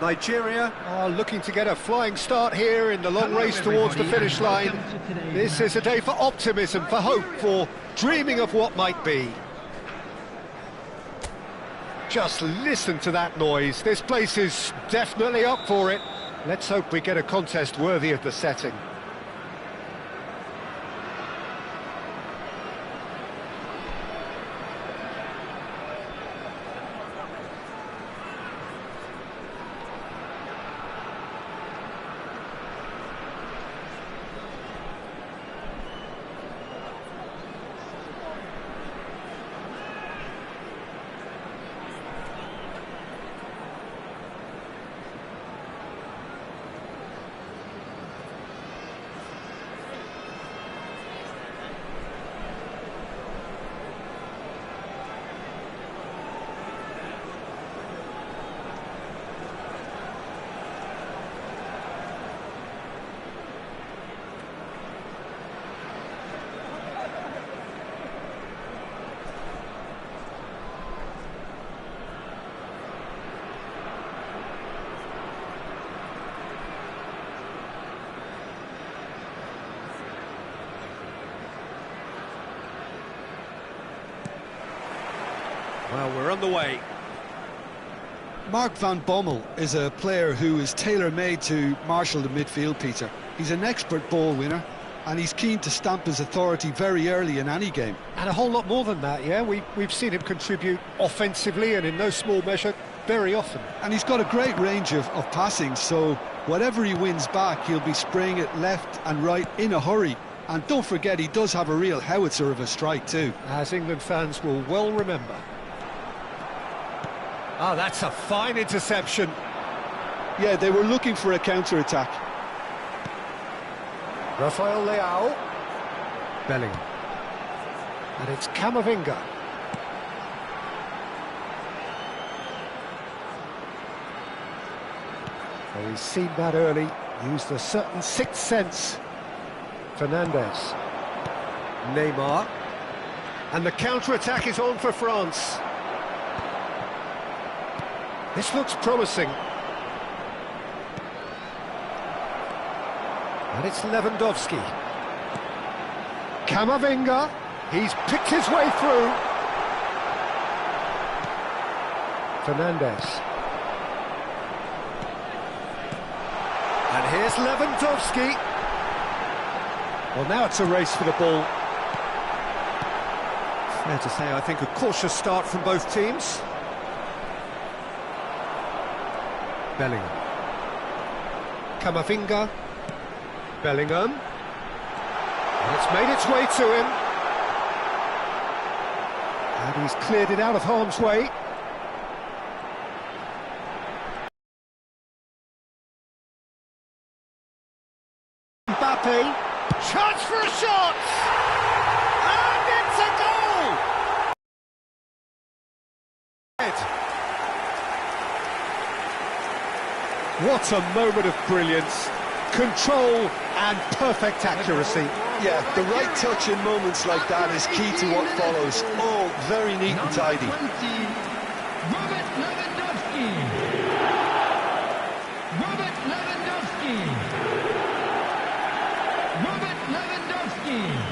Nigeria are looking to get a flying start here in the long race towards the finish line. This is a day for optimism, for hope, for dreaming of what might be. Just listen to that noise. This place is definitely up for it. Let's hope we get a contest worthy of the setting. Well, we're on the way. Mark van Bommel is a player who is tailor-made to marshal the midfield, Peter. He's an expert ball winner, and he's keen to stamp his authority very early in any game. And a whole lot more than that, yeah? We've seen him contribute offensively and in no small measure very often. And he's got a great range of passing, so whatever he wins back, he'll be spraying it left and right in a hurry. And don't forget, he does have a real howitzer of a strike too. As England fans will well remember. Oh, that's a fine interception. Yeah, they were looking for a counter-attack. Rafael Leao. Bellingham. And it's Camavinga. Well, he's seen that early, used a certain sixth sense. Fernandez. Neymar. And the counter-attack is on for France. This looks promising. And it's Lewandowski. Camavinga. He's picked his way through. Fernandez. And here's Lewandowski. Well, now it's a race for the ball. Fair to say, I think a cautious start from both teams. Bellingham. Camavinga. Bellingham. And it's made its way to him. And he's cleared it out of harm's way. Mbappe. Chance for a shot! And it's a goal! What a moment of brilliance, control and perfect accuracy. Yeah, the right touch in moments like that is key to what follows. All very neat and tidy. Robert Lewandowski. Robert Lewandowski. Robert Lewandowski.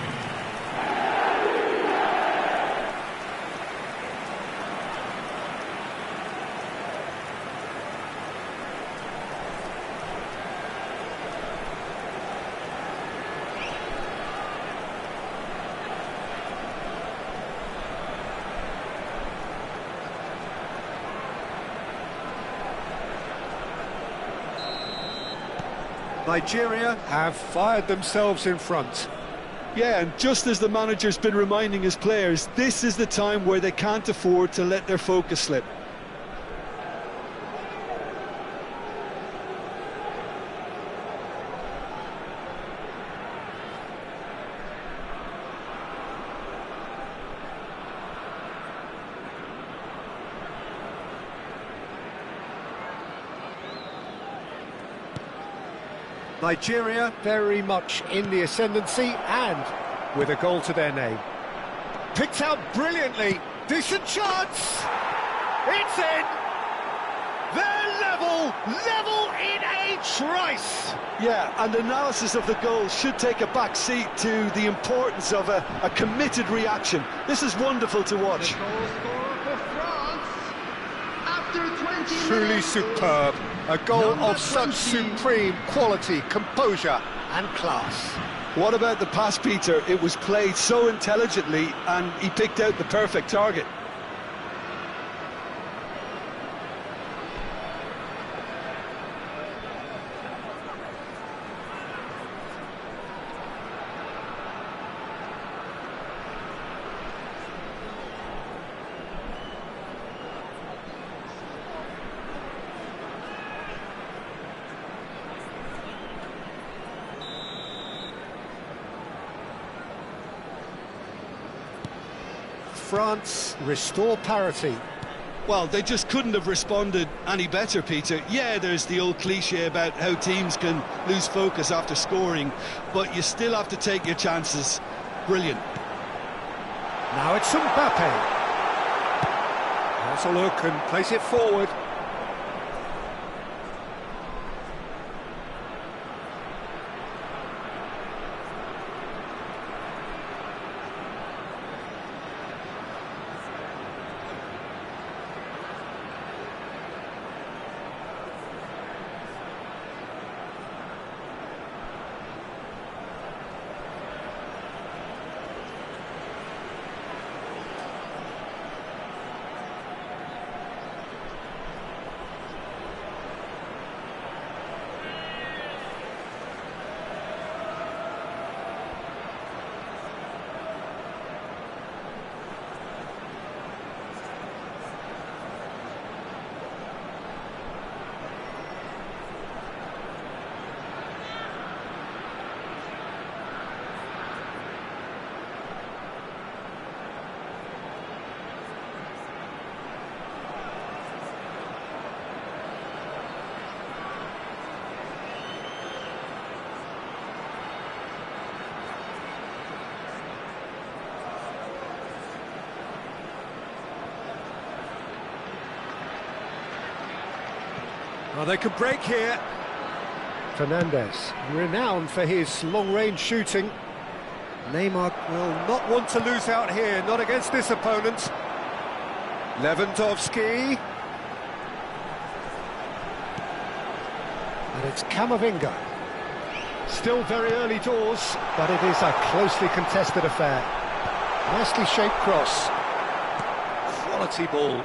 Nigeria have fired themselves in front. Yeah, and just as the manager's been reminding his players, this is the time where they can't afford to let their focus slip. Nigeria very much in the ascendancy and with a goal to their name. Picked out brilliantly. Decent chance. It's in. They're level Level in a trice! Yeah, and analysis of the goal should take a back seat to the importance of a committed reaction. This is wonderful to watch. The goal scorer for France after 20 Truly minutes. superb. A goal Number of such 20. supreme quality, composure and class. What about the pass, Peter? It was played so intelligently and he picked out the perfect target. France restore parity. Well, they just couldn't have responded any better, Peter. Yeah, there's the old cliche about how teams can lose focus after scoring, but you still have to take your chances. Brilliant. Now it's Mbappe. Has a look and place it forward. Well, they could break here. Fernandes, renowned for his long-range shooting. Neymar will not want to lose out here, not against this opponent. Lewandowski. And it's Camavinga. Still very early doors, but it is a closely contested affair. Nicely shaped cross. Quality ball.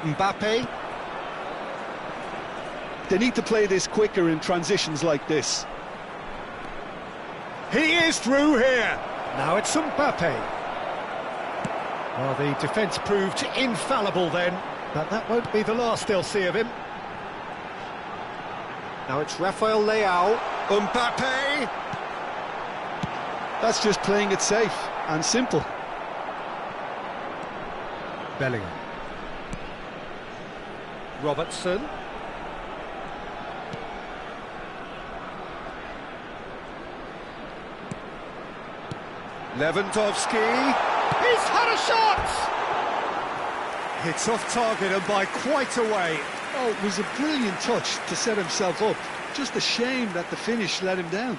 Mbappe. They need to play this quicker in transitions like this. He is through here. Now it's Mbappe. Well, the defence proved infallible then, but that won't be the last they'll see of him. Now it's Rafael Leao. Mbappe. That's just playing it safe and simple. Bellingham. Robertson. Lewandowski. He's had a shot! It's off target and by quite a way. Oh, it was a brilliant touch to set himself up. Just a shame that the finish let him down.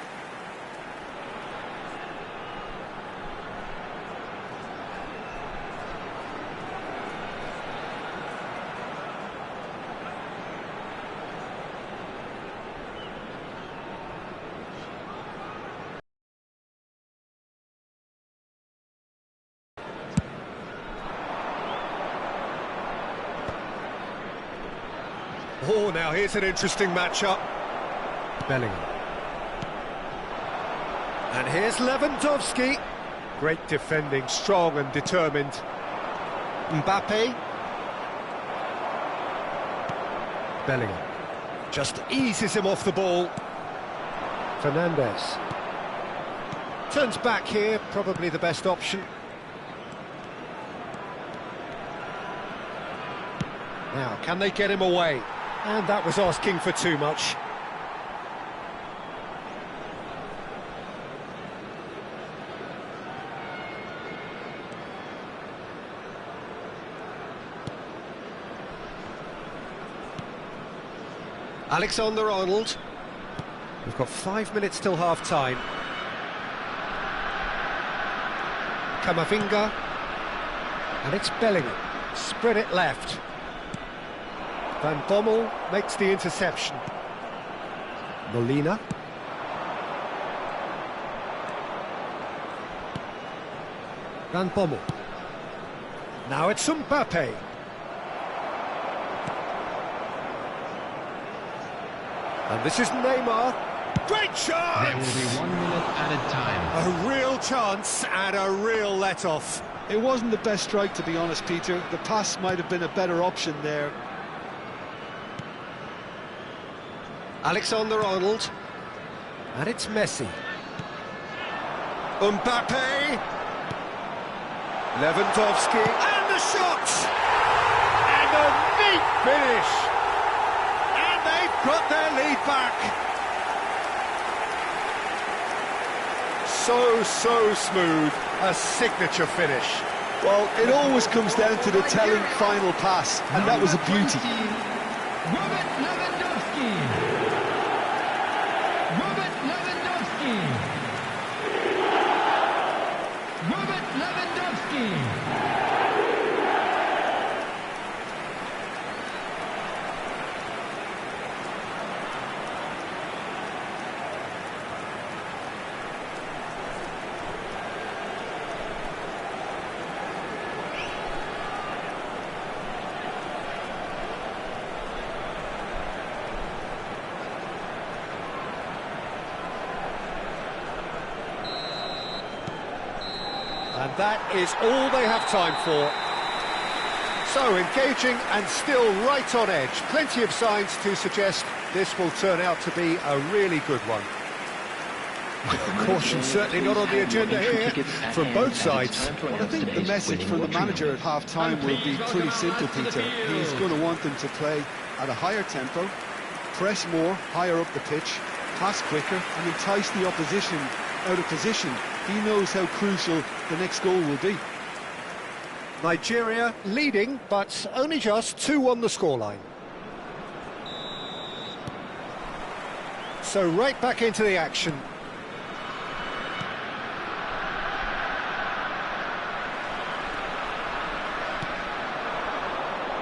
Oh, now here's an interesting matchup. Bellingham. And here's Lewandowski. Great defending, strong and determined. Mbappe. Bellingham. Just eases him off the ball. Fernandes. Turns back here, probably the best option. Now, can they get him away? And that was asking for too much. Alexander-Arnold. We've got 5 minutes till half-time. Camavinga. And it's Bellingham. Spread it left. Van Bommel makes the interception. Molina. Van Bommel. Now it's Mbappe. And this is Neymar. Great chance! There will be 1 minute added time. A real chance and a real let-off. It wasn't the best strike, to be honest, Peter. The pass might have been a better option there. Alexander-Arnold. And it's Messi. Mbappe. Lewandowski. And the shot! And a neat finish! And they've got their lead back. So smooth. A signature finish. Well, it always comes down to the telling final pass, and that was a beauty. Robert Lewandowski. Robert Lewandowski. Robert Lewandowski. And that is all they have time for. So engaging and still right on edge. Plenty of signs to suggest this will turn out to be a really good one. Caution certainly not on the agenda here from both sides. Well, I think the message from the manager at half-time will be pretty simple, Peter. He's going to want them to play at a higher tempo, press more, higher up the pitch, pass quicker, and entice the opposition out of position. He knows how crucial the next goal will be. Nigeria leading, but only just 2-1 the scoreline. So right back into the action.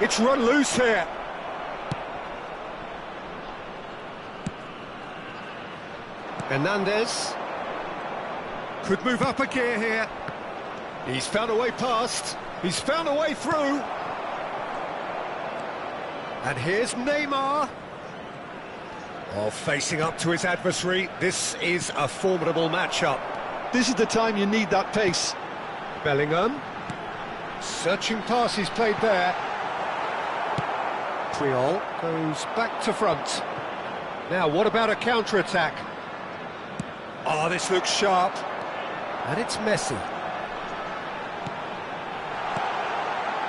It's run loose here. Hernandez could move up a gear here. He's found a way past. He's found a way through. And here's Neymar. Oh, facing up to his adversary. This is a formidable matchup. This is the time you need that pace. Bellingham. Searching pass he's played there. Triol goes back to front. Now, what about a counter-attack? Oh, this looks sharp. And it's Messi.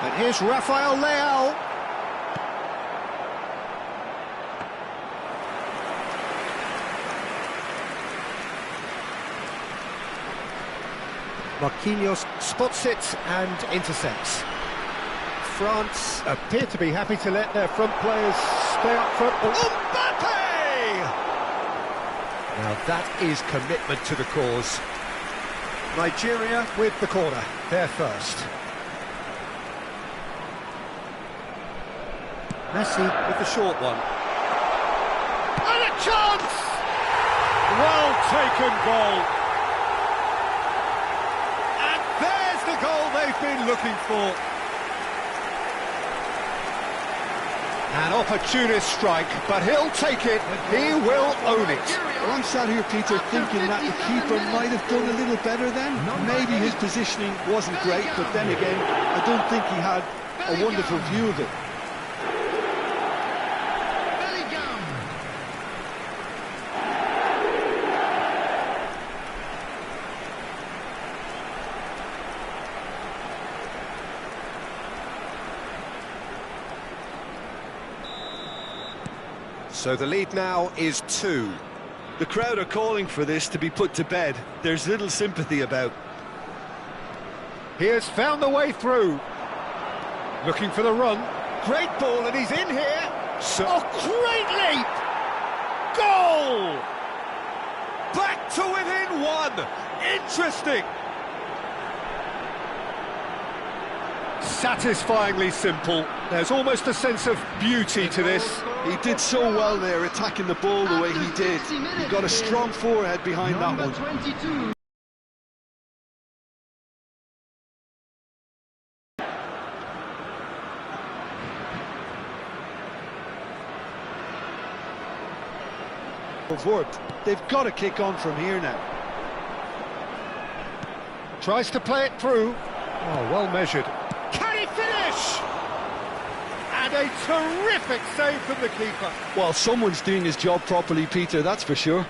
And here's Rafael Leao. Marquinhos spots it and intercepts. France appear to be happy to let their front players stay up front. Oh, Mbappe! Now that is commitment to the cause. Nigeria with the corner, they're first. Messi with the short one. And a chance! Well taken goal. And there's the goal they've been looking for. An opportunist strike, but he'll take it. He will own it. Well, I'm sat here, Peter, thinking that the keeper might have done a little better then. Maybe his positioning wasn't great, but then again, I don't think he had a wonderful view of it. So the lead now is 2. The crowd are calling for this to be put to bed. There's little sympathy about. He has found the way through. Looking for the run. Great ball, and he's in here. Great leap! Goal! Back to within 1. Interesting. Satisfyingly simple. There's almost a sense of beauty to this. He did so well there, attacking the ball the way he did. He got a strong forehead behind that one. 22. Worked. They've got to kick on from here now. Tries to play it through. Oh, well measured. Can he finish? And a terrific save from the keeper. Well, someone's doing his job properly, Peter, that's for sure.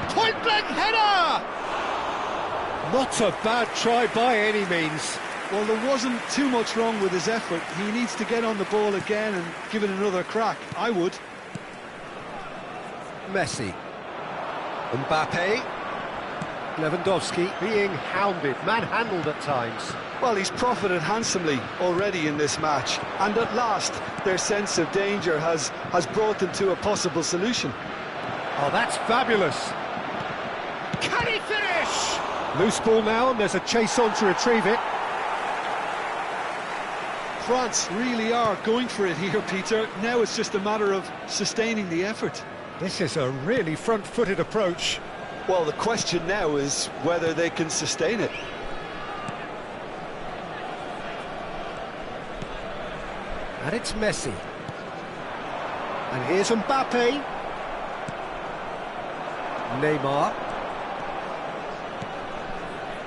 Point-blank header! Not a bad try by any means. Well, there wasn't too much wrong with his effort. He needs to get on the ball again and give it another crack. I would. Messi. Mbappe. Lewandowski being hounded, manhandled at times. Well, he's profited handsomely already in this match. And at last, their sense of danger has brought them to a possible solution. Oh, that's fabulous. Can he finish? Loose ball now, and there's a chase on to retrieve it. France really are going for it here, Peter. Now it's just a matter of sustaining the effort. This is a really front-footed approach. Well, the question now is whether they can sustain it. And it's Messi. And here's Mbappe. Neymar.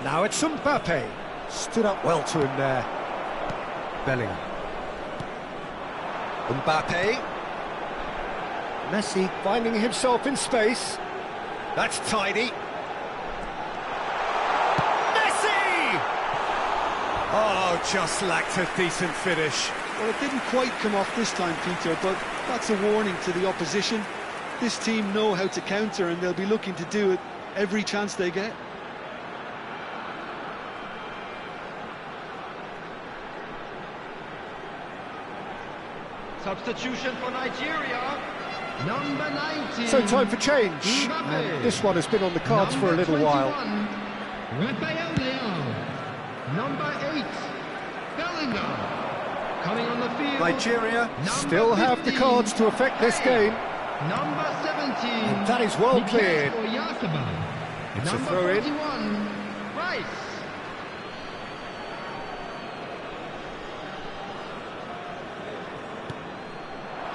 Now it's Mbappe. Stood up well to him there. Bellingham. Mbappe. Messi finding himself in space. That's tidy. Messi! Oh, just lacked a decent finish. Well, it didn't quite come off this time, Peter, but that's a warning to the opposition. This team know how to counter, and they'll be looking to do it every chance they get. Substitution for Nigeria. Number 19. So time for change. And this one has been on the cards for a little while. Raphael Leao. Number 8. Bellingham. Coming on the field. Nigeria still have the cards to affect this game. Number 17. And that is well cleared. It's a throw in. Number 41. Rice.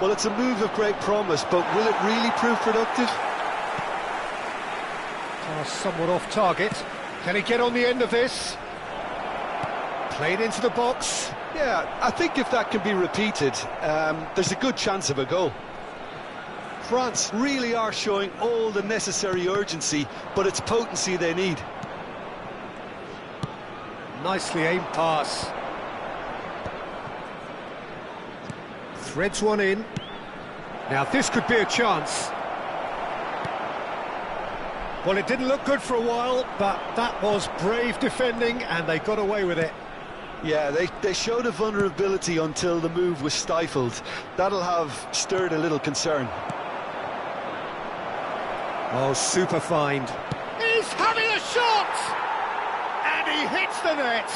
Well, it's a move of great promise, but will it really prove productive? Pass somewhat off target. Can he get on the end of this? Played into the box. Yeah, I think if that can be repeated, there's a good chance of a goal. France really are showing all the necessary urgency, but it's potency they need. Nicely aimed pass. Threads one in. Now this could be a chance. Well, it didn't look good for a while, but that was brave defending and they got away with it. Yeah, they showed a vulnerability until the move was stifled. That'll have stirred a little concern. Oh, super find. He's having a shot! And he hits the net.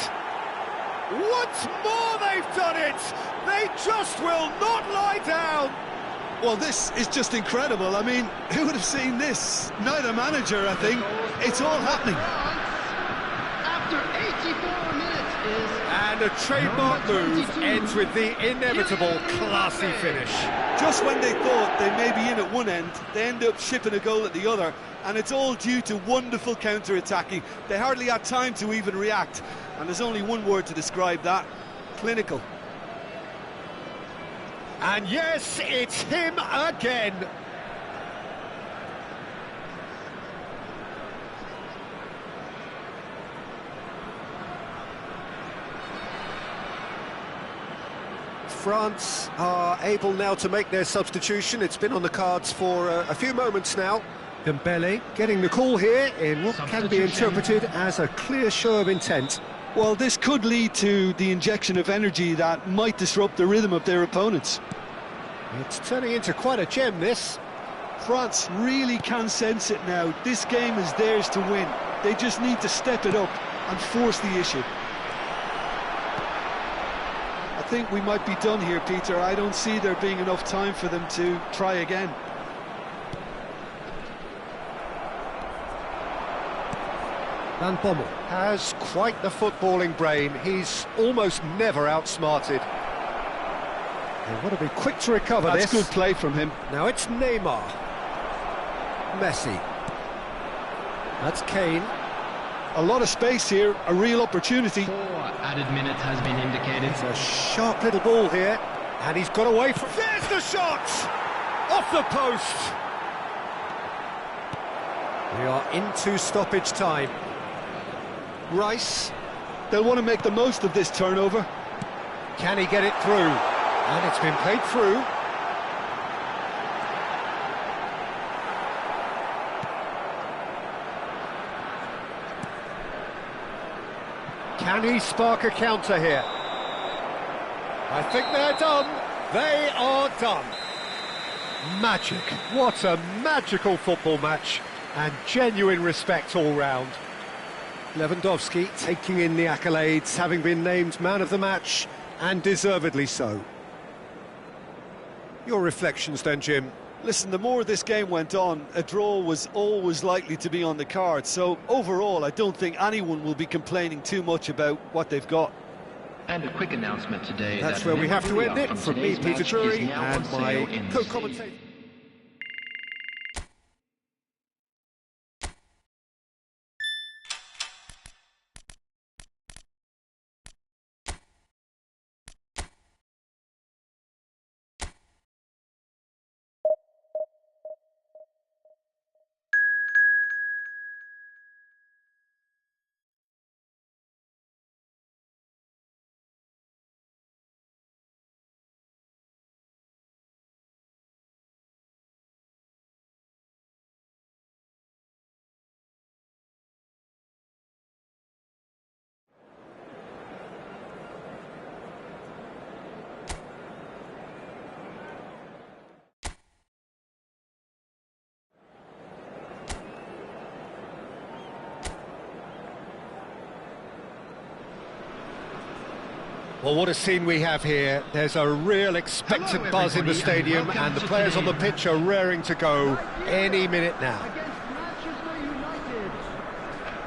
Once more they've done it! They just will not lie down! Well, this is just incredible. I mean, who would have seen this? Neither manager, I think. It's all happening. After 84 minutes is... And a trademark move ends with the inevitable classy finish. Just when they thought they may be in at one end, they end up shipping a goal at the other, and it's all due to wonderful counter-attacking. They hardly had time to even react, and there's only one word to describe that: clinical. And yes, it's him again. France are able now to make their substitution. It's been on the cards for a few moments now. Dembele getting the call here in what can be interpreted as a clear show of intent. Well, this could lead to the injection of energy that might disrupt the rhythm of their opponents. It's turning into quite a gem, this. France really can sense it now. This game is theirs to win. They just need to step it up and force the issue. I think we might be done here, Peter. I don't see there being enough time for them to try again. Van Bommel has quite the footballing brain. He's almost never outsmarted. They've got to be quick to recover this. That's good play from him. Now it's Neymar. Messi. That's Kane. A lot of space here, a real opportunity. 4 added minutes has been indicated. It's a sharp little ball here, and he's got away from... There's the shot! Off the post! We are into stoppage time. Rice. They'll want to make the most of this turnover. Can he get it through? And it's been played through. Can he spark a counter here? I think they're done. They are done. Magic. What a magical football match. And genuine respect all round. Lewandowski taking in the accolades, having been named man of the match, and deservedly so. Your reflections then, Jim? Listen, the more this game went on, a draw was always likely to be on the card. So overall, I don't think anyone will be complaining too much about what they've got. And a quick announcement today. That's where we have to end it. From me, Peter Drury, and my co-commentator. Well, what a scene we have here. There's a real expectant buzz in the stadium, and the players on the pitch are raring to go any minute now.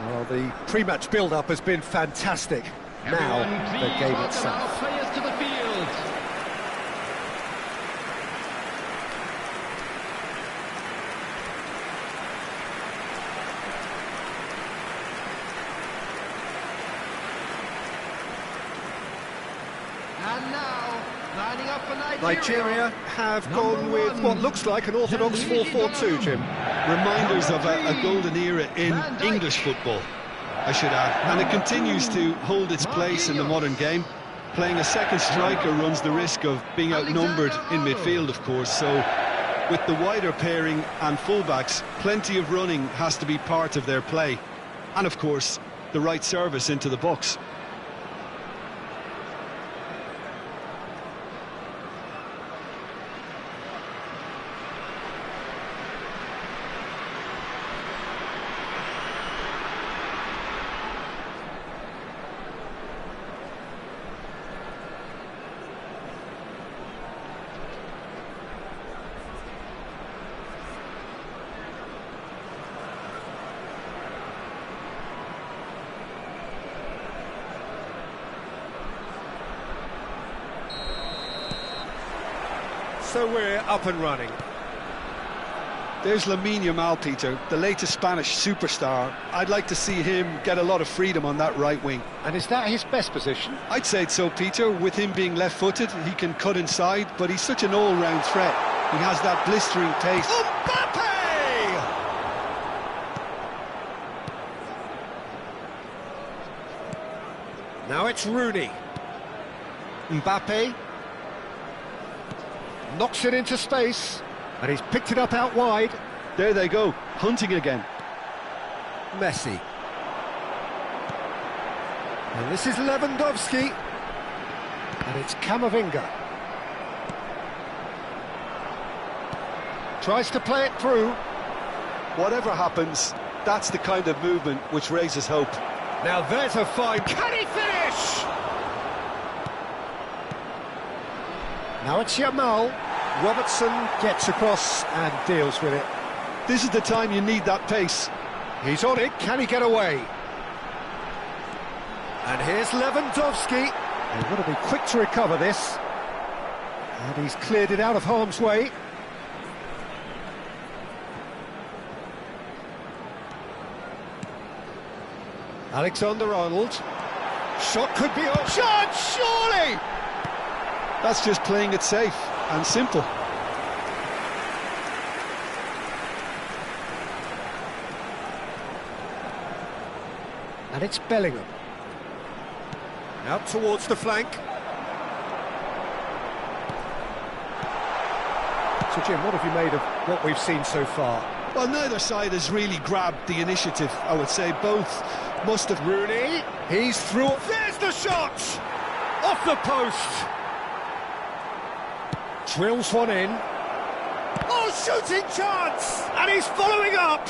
Well, the pre-match build-up has been fantastic. Now, the game itself. Players to the field. And now, the Lining up for Nigeria have gone with what looks like an orthodox 4-4-2, Jim. Reminders of a golden era in English football, I should add. And it continues to hold its place in the modern game. Playing a second striker runs the risk of being outnumbered in midfield, of course, so with the wider pairing and fullbacks, plenty of running has to be part of their play. And of course, the right service into the box. So we're up and running. There's Lamine Yamal, Peter, the latest Spanish superstar. I'd like to see him get a lot of freedom on that right wing. And is that his best position? I'd say so, Peter. With him being left-footed, he can cut inside, but he's such an all-round threat. He has that blistering pace. Mbappe! Now it's Rooney. Mbappe knocks it into space, and he's picked it up out wide. There they go, hunting again. Messi. And this is Lewandowski. And it's Camavinga. Tries to play it through. Whatever happens, that's the kind of movement which raises hope. Now there's a fine... Can he finish? Now it's Yamal. Robertson gets across and deals with it. This is the time you need that pace. He's on it. Can he get away? And here's Lewandowski. They've got to be quick to recover this. And he's cleared it out of harm's way. Alexander-Arnold. Shot could be on. Shot, surely! That's just playing it safe and simple. And it's Bellingham. Out towards the flank. So, Jim, what have you made of what we've seen so far? Well, neither side has really grabbed the initiative, I would say. Both must have... Rooney, he's through. There's the shot! Off the post! Drills one in. Oh, shooting chance! And he's following up!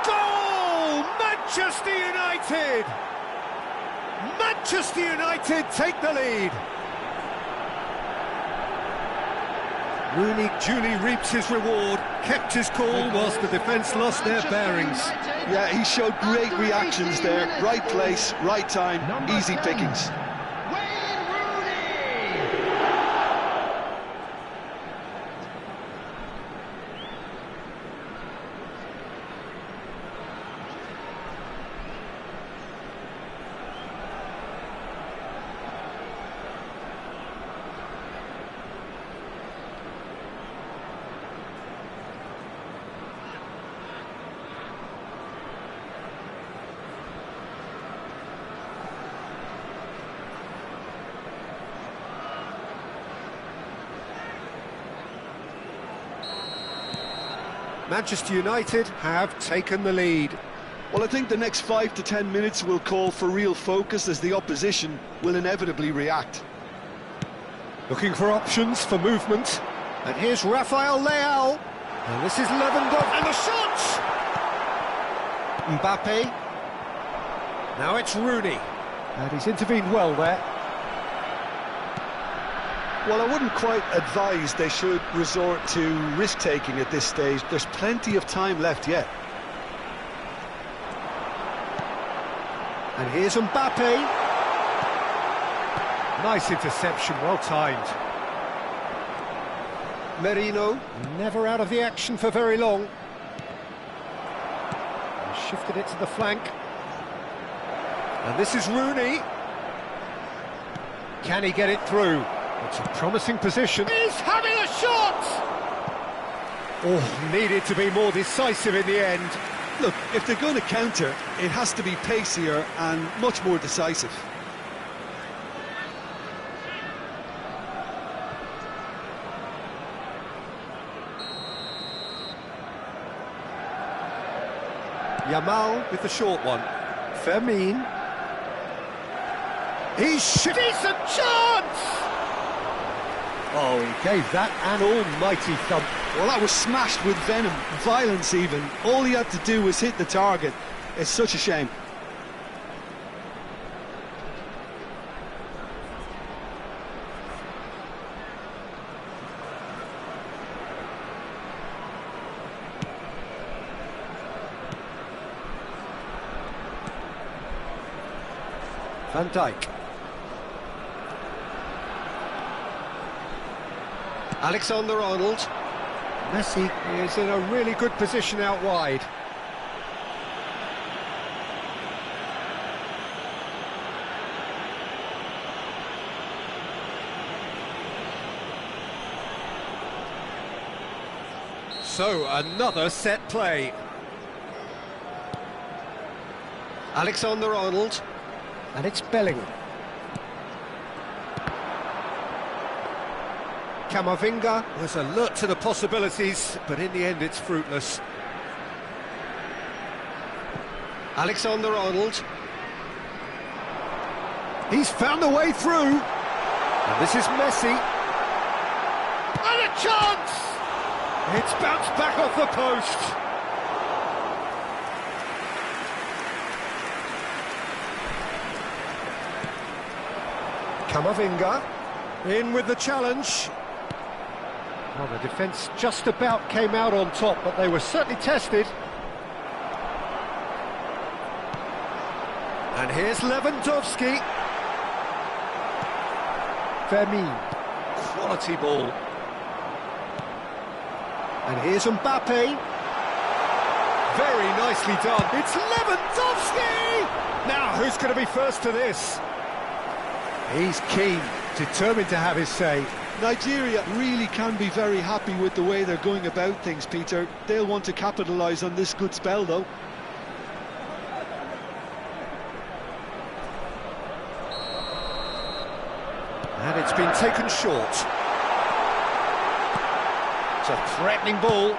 Goal! Manchester United! Manchester United take the lead! Rooney duly reaps his reward, kept his cool whilst the defence lost their bearings. Yeah, he showed great reactions there. Right place, right time, easy pickings. Manchester United have taken the lead. Well, I think the next 5 to 10 minutes will call for real focus as the opposition will inevitably react. Looking for options for movement. And here's Rafael Leao. And this is Lewandowski. And the shot! Mbappe. Now it's Rooney. And he's intervened well there. Well, I wouldn't quite advise they should resort to risk-taking at this stage. There's plenty of time left yet. And here's Mbappe. Nice interception, well timed. Merino, never out of the action for very long. He shifted it to the flank. And this is Rooney. Can he get it through? It's a promising position. He's having a shot! Oh, needed to be more decisive in the end. Look, if they're going to counter, it has to be pacier and much more decisive. Yamal with the short one. Fermin. He's Decent chance! Oh, he gave that an almighty thump. Well, that was smashed with venom, violence even. All he had to do was hit the target. It's such a shame. Van Dijk. Alexander-Arnold. Messi is in a really good position out wide. So, another set play. Alexander-Arnold. And it's Bellingham. Camavinga was alert to the possibilities, but in the end it's fruitless. Alexander-Arnold. He's found a way through. And this is Messi. And a chance! It's bounced back off the post. Camavinga in with the challenge. Well, the defence just about came out on top, but they were certainly tested. And here's Lewandowski. Fermin. Quality ball. And here's Mbappe. Very nicely done. It's Lewandowski! Now, who's going to be first to this? He's keen, determined to have his say. Nigeria really can be very happy with the way they're going about things, Peter. They'll want to capitalise on this good spell, though. And it's been taken short. It's a threatening ball.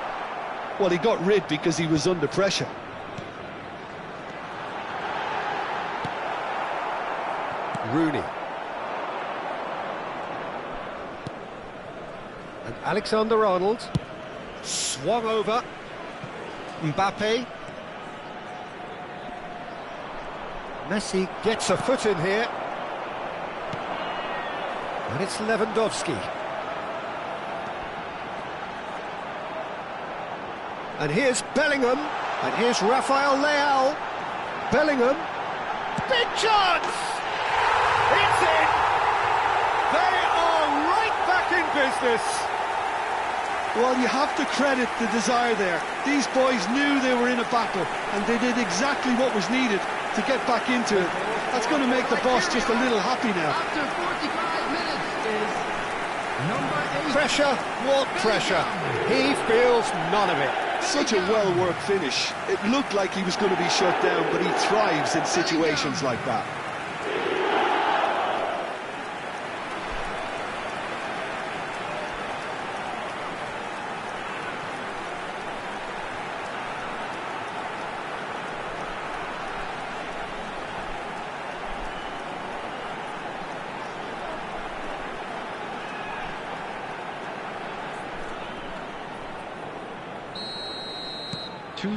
Well, he got rid because he was under pressure. Rooney. And Alexander-Arnold swung over. Mbappe. Messi gets a foot in here. And it's Lewandowski. And here's Bellingham. And here's Rafael Leao. Bellingham. Big chance! It's in! They are right back in business. Well, you have to credit the desire there. These boys knew they were in a battle, and they did exactly what was needed to get back into it. That's going to make the boss just a little happy now. After 45 minutes is number 8. Pressure, what pressure? He feels none of it. Such a well-worked finish. It looked like he was going to be shut down, but he thrives in situations like that.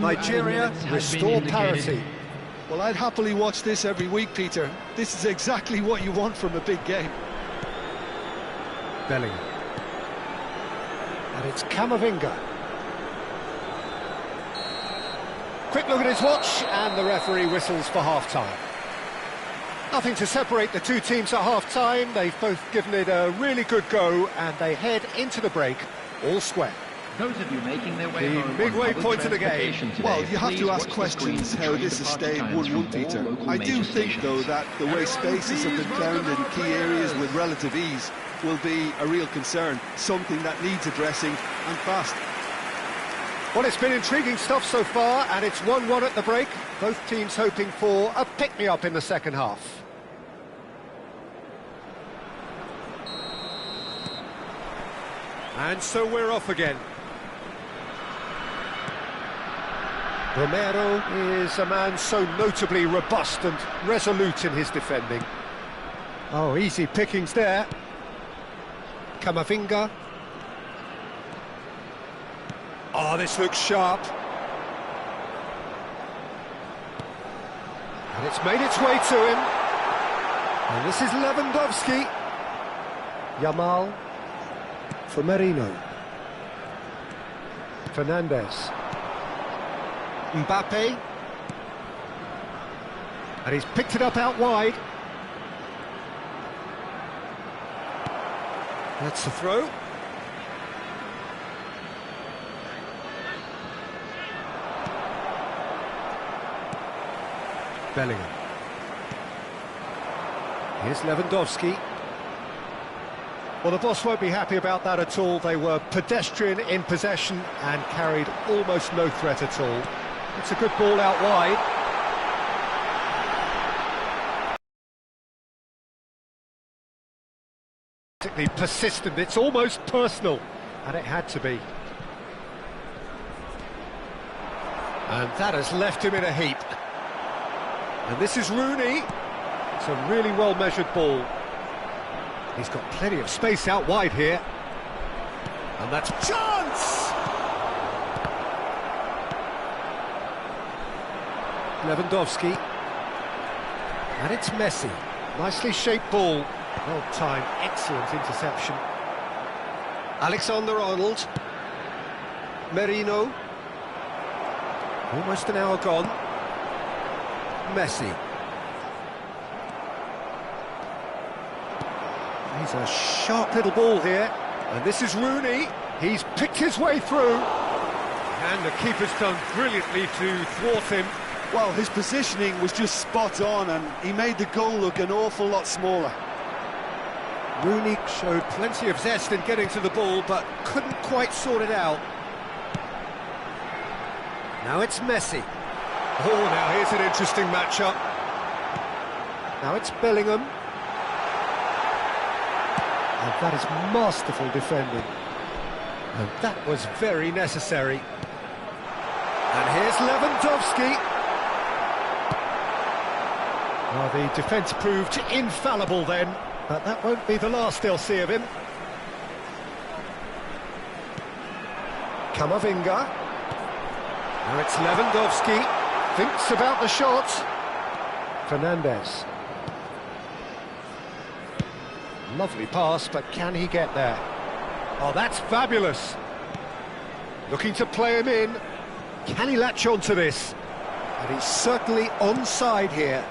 Nigeria restore parity. Well, I'd happily watch this every week, Peter. This is exactly what you want from a big game. Bellingham. And it's Camavinga. Quick look at his watch, and the referee whistles for half-time. Nothing to separate the two teams at half-time. They've both given it a really good go, and they head into the break all square. Those of you making their way The home midway on public point of the game. transportation today, Well, you have please to ask watch the questions screen how showing this the has party stayed times 1-1, from all Peter. local I major do think, stations. though, that the way Everyone spaces have please been found welcome in our key areas with players. relative ease, will be a real concern, something that needs addressing, and fast. Well, it's been intriguing stuff so far, and it's 1-1 at the break. Both teams hoping for a pick-me-up in the second half. And so we're off again. Romero is a man so notably robust and resolute in his defending. Oh, easy pickings there. Camavinga. Oh, this looks sharp. And it's made its way to him. And this is Lewandowski. Yamal. For Merino. Fernandes. Mbappe. And he's picked it up out wide. That's the throw. Bellingham. Here's Lewandowski. Well, the boss won't be happy about that at all. They were pedestrian in possession and carried almost no threat at all. It's a good ball out wide. Persistent, it's almost personal, and it had to be. And that has left him in a heap. And this is Rooney. It's a really well-measured ball. He's got plenty of space out wide here. And that's chance! Lewandowski. And it's Messi. Nicely shaped ball. Well-timed, excellent interception. Alexander-Arnold. Merino. Almost an hour gone. Messi. He's a sharp little ball here. And this is Rooney. He's picked his way through. And the keeper's done brilliantly to thwart him. Well, his positioning was just spot on, and he made the goal look an awful lot smaller. Rooney showed plenty of zest in getting to the ball, but couldn't quite sort it out. Now it's Messi. Oh, now here's an interesting matchup. Now it's Bellingham. And that is masterful defending. And that was very necessary. And here's Lewandowski. Well, the defence proved infallible then. But that won't be the last they'll see of him. Camavinga. Now it's Lewandowski. Thinks about the shot. Fernandes. Lovely pass, but can he get there? Oh, that's fabulous. Looking to play him in. Can he latch on to this? And he's certainly onside here.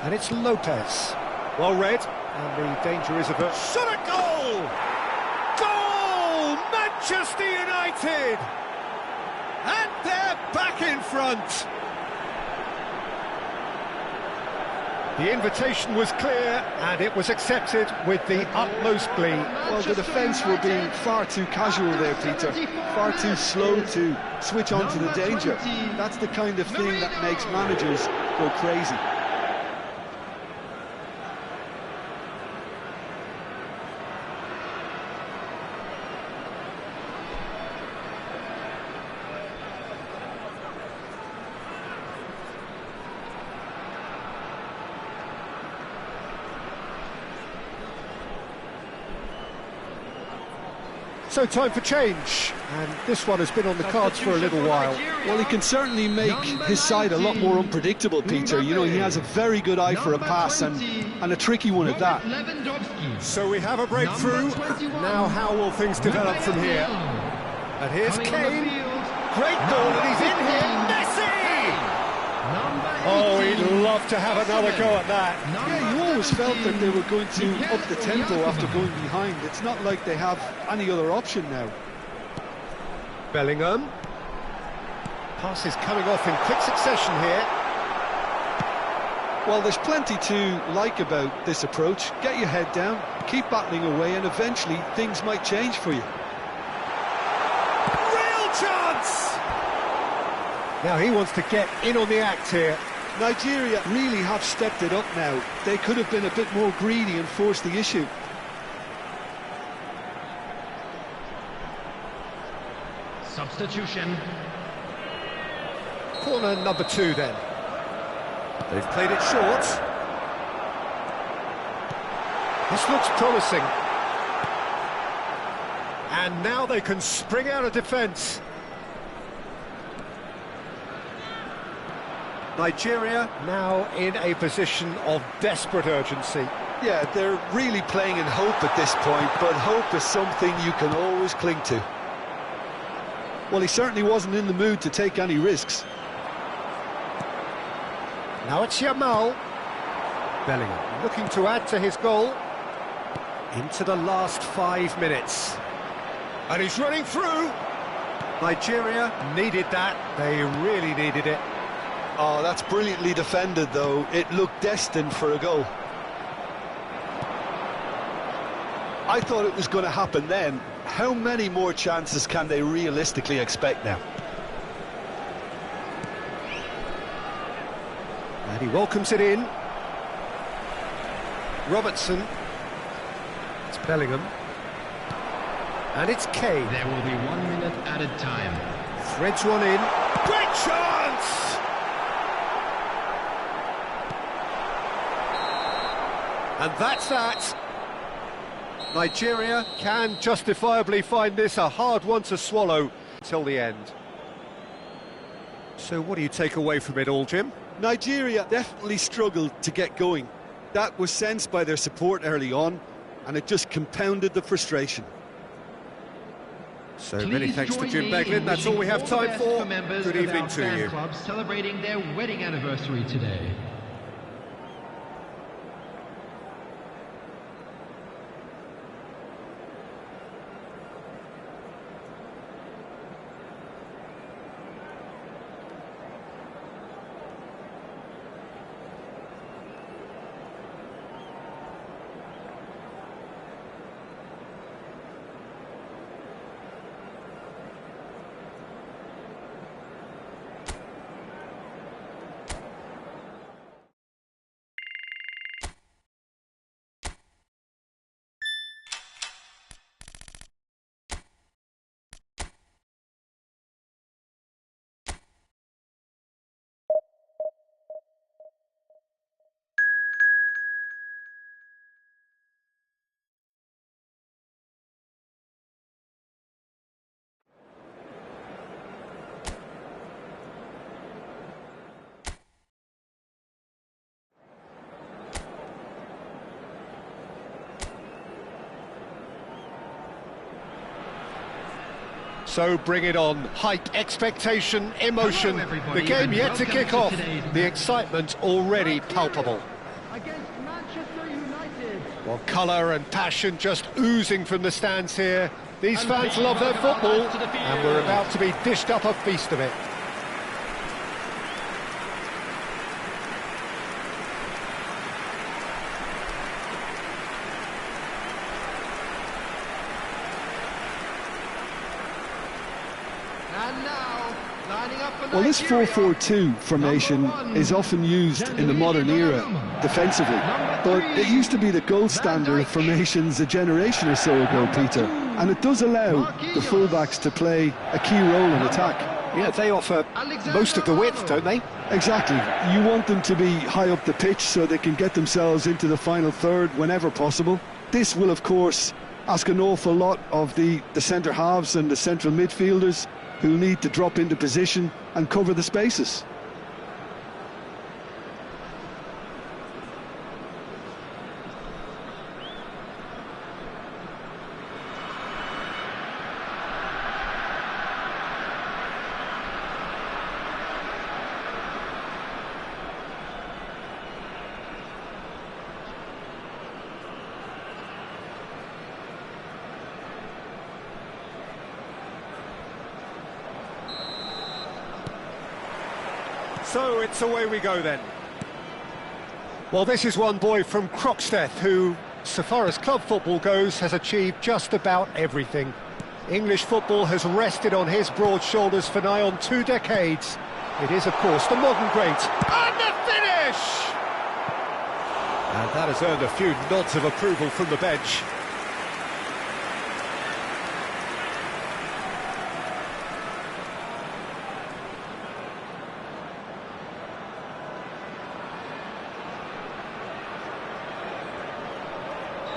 And it's Lopez. Well read. And the danger is averted. Shot a goal! Goal! Manchester United! And they're back in front. The invitation was clear, and it was accepted with the utmost glee. Well, the defence were being far too casual there, Peter. Far too slow to switch on to the danger. That's the kind of thing that makes managers go crazy. So time for change, and this one has been on the cards for a little while. Well, he can certainly make his side a lot more unpredictable, Peter. You know, he has a very good eye for a pass, and a tricky one at that. So we have a breakthrough. Now how will things develop from here? And here's Kane. Great ball, and he's in here. Messi! Oh, he'd love to have another go at that. Yeah, you always felt that they were going to up the tempo after going behind. It's not like they have any other option now. Bellingham. Passes coming off in quick succession here. Well, there's plenty to like about this approach. Get your head down, keep battling away, and eventually things might change for you. Real chance! Now he wants to get in on the act here. Nigeria really have stepped it up now. They could have been a bit more greedy and forced the issue. Substitution. Corner number 2 then. They've played it short. This looks promising. And now they can spring out of defence. Nigeria now in a position of desperate urgency. Yeah, they're really playing in hope at this point, but hope is something you can always cling to. Well, he certainly wasn't in the mood to take any risks. Now it's Yamal. Bellingham looking to add to his goal. Into the last 5 minutes. And he's running through. Nigeria needed that. They really needed it. Oh, that's brilliantly defended, though. It looked destined for a goal. I thought it was going to happen then. How many more chances can they realistically expect now? And he welcomes it in. Robertson. It's Bellingham. And it's Kane. There will be 1 minute added time. Threads one in. Great chance! And that's that. Nigeria can justifiably find this a hard one to swallow till the end. So what do you take away from it all, Jim? Nigeria definitely struggled to get going. That was sensed by their support early on, and it just compounded the frustration. So many thanks to Jim Beglin. That's all we have time for. Good evening to you. Clubs celebrating their wedding anniversary today. So bring it on. Hype, expectation, emotion. Hello, The game and yet to welcome kick to off. today's The excitement already palpable. Against Manchester United. Well, colour and passion just oozing from the stands here. These fans love their football, and we're about to be dished up a feast of it. And now, lining up for Well, this Nigeria. 4-4-2 formation is often used in the modern era defensively, but it used to be the gold standard of formations a generation or so ago, Peter, and it does allow the fullbacks to play a key role in attack. Yeah, they offer most of the width, don't they? Exactly. You want them to be high up the pitch so they can get themselves into the final third whenever possible. This will, of course, ask an awful lot of the centre halves and the central midfielders, who need to drop into position and cover the spaces. So it's away we go then. Well, this is one boy from Croxteth who, so far as club football goes, has achieved just about everything. English football has rested on his broad shoulders for nigh on 2 decades. It is, of course, the modern great. And the finish! And that has earned a few nods of approval from the bench.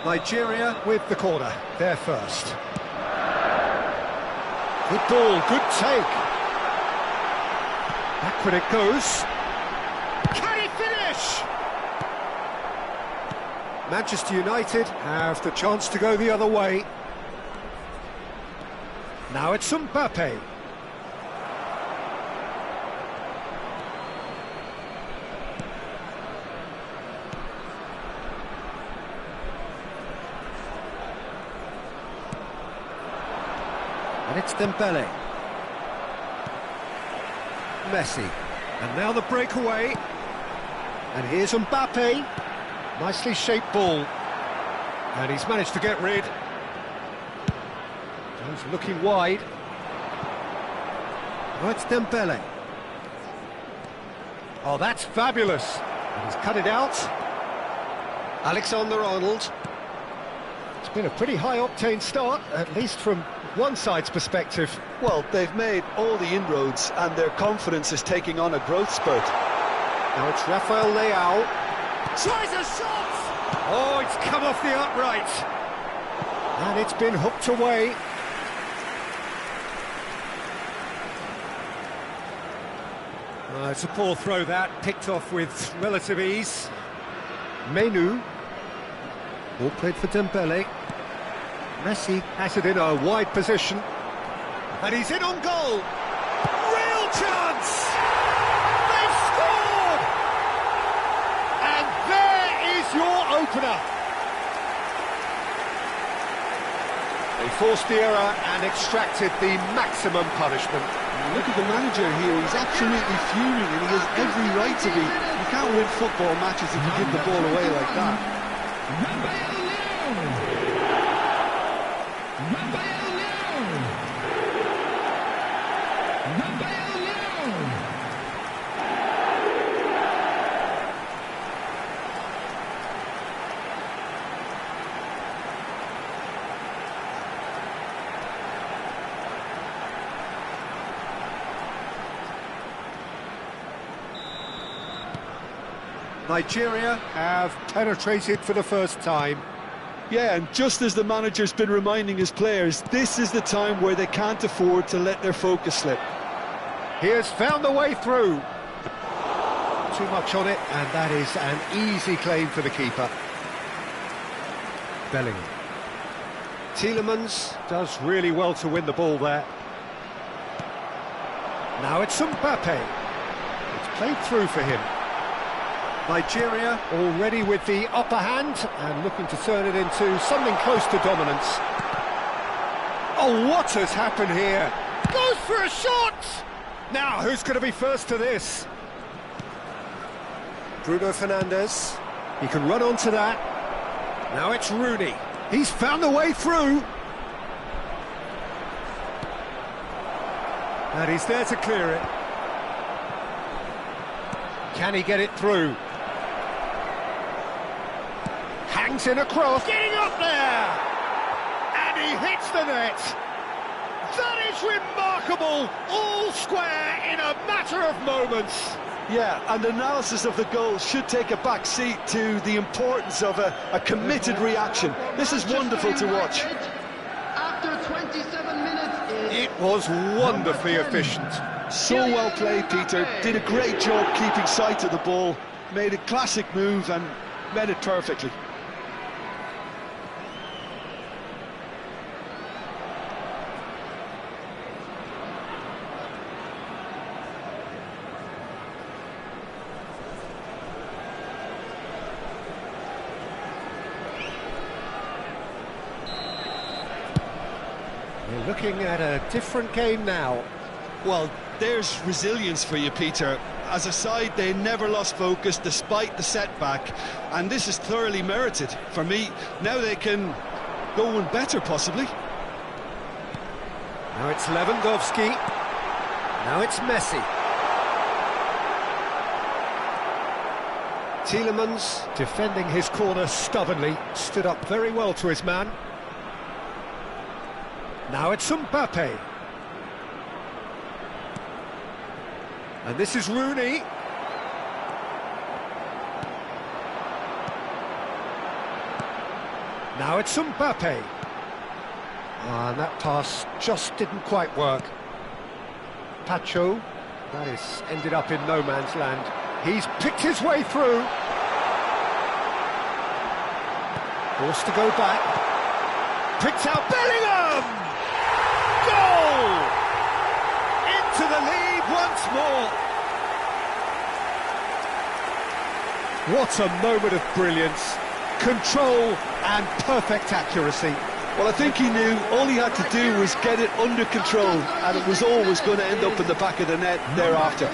Nigeria with the corner, there first. Good ball, good take. Backward it goes. Can he finish? Manchester United have the chance to go the other way. Now it's Mbappe. And it's Dembele. Messi. And now the breakaway. And here's Mbappe. Nicely shaped ball. And he's managed to get rid. He's looking wide. Oh, it's Dembele. Oh, that's fabulous. And he's cut it out. Alexander-Arnold. It's been a pretty high-octane start, at least from one side's perspective. Well, they've made all the inroads and their confidence is taking on a growth spurt. Now it's Rafael Leao. Tries a shot! Oh, it's come off the upright. And it's been hooked away. It's a poor throw that, picked off with relative ease. Menu. Ball played for Dembele. Messi has it in a wide position. And he's in on goal. Real chance! They've scored! And there is your opener. They forced the error and extracted the maximum punishment. Look at the manager here, he's absolutely fuming and he has every right to be. You can't win football matches if you give the ball away like that. Nigeria have penetrated for the first time. Yeah, and just as the manager's been reminding his players, this is the time where they can't afford to let their focus slip. He has found the way through. Too much on it, and that is an easy claim for the keeper. Bellingham. Tielemans does really well to win the ball there. Now it's Mbappe. It's played through for him. Nigeria already with the upper hand and looking to turn it into something close to dominance. Oh, what has happened here? Goes for a shot! Now, who's going to be first to this? Bruno Fernandes. He can run onto that. Now it's Rooney. He's found the way through. And he's there to clear it. Can he get it through? Hangs in across, getting up there! And he hits the net! That is remarkable! All square in a matter of moments! Yeah, and analysis of the goal should take a back seat to the importance of a committed reaction. This is wonderful to watch. After 27 minutes It was wonderfully efficient. So well played, Peter. Did a great job keeping sight of the ball. Made a classic move and met it perfectly. We're looking at a different game now. Well, there's resilience for you, Peter. As a side, they never lost focus despite the setback, and this is thoroughly merited. For me, now they can go one better, possibly. Now it's Lewandowski. Now it's Messi. Tielemans, defending his corner stubbornly, stood up very well to his man. Now it's Mbappe. And this is Rooney. Now it's Mbappe. And that pass just didn't quite work. Pacho, that is ended up in no man's land. He's picked his way through. Forced to go back. Picked out Bellingham! Goal! Into the lead once more. What a moment of brilliance. Control and perfect accuracy. Well, I think he knew all he had to do was get it under control, and it was always going to end up in the back of the net thereafter.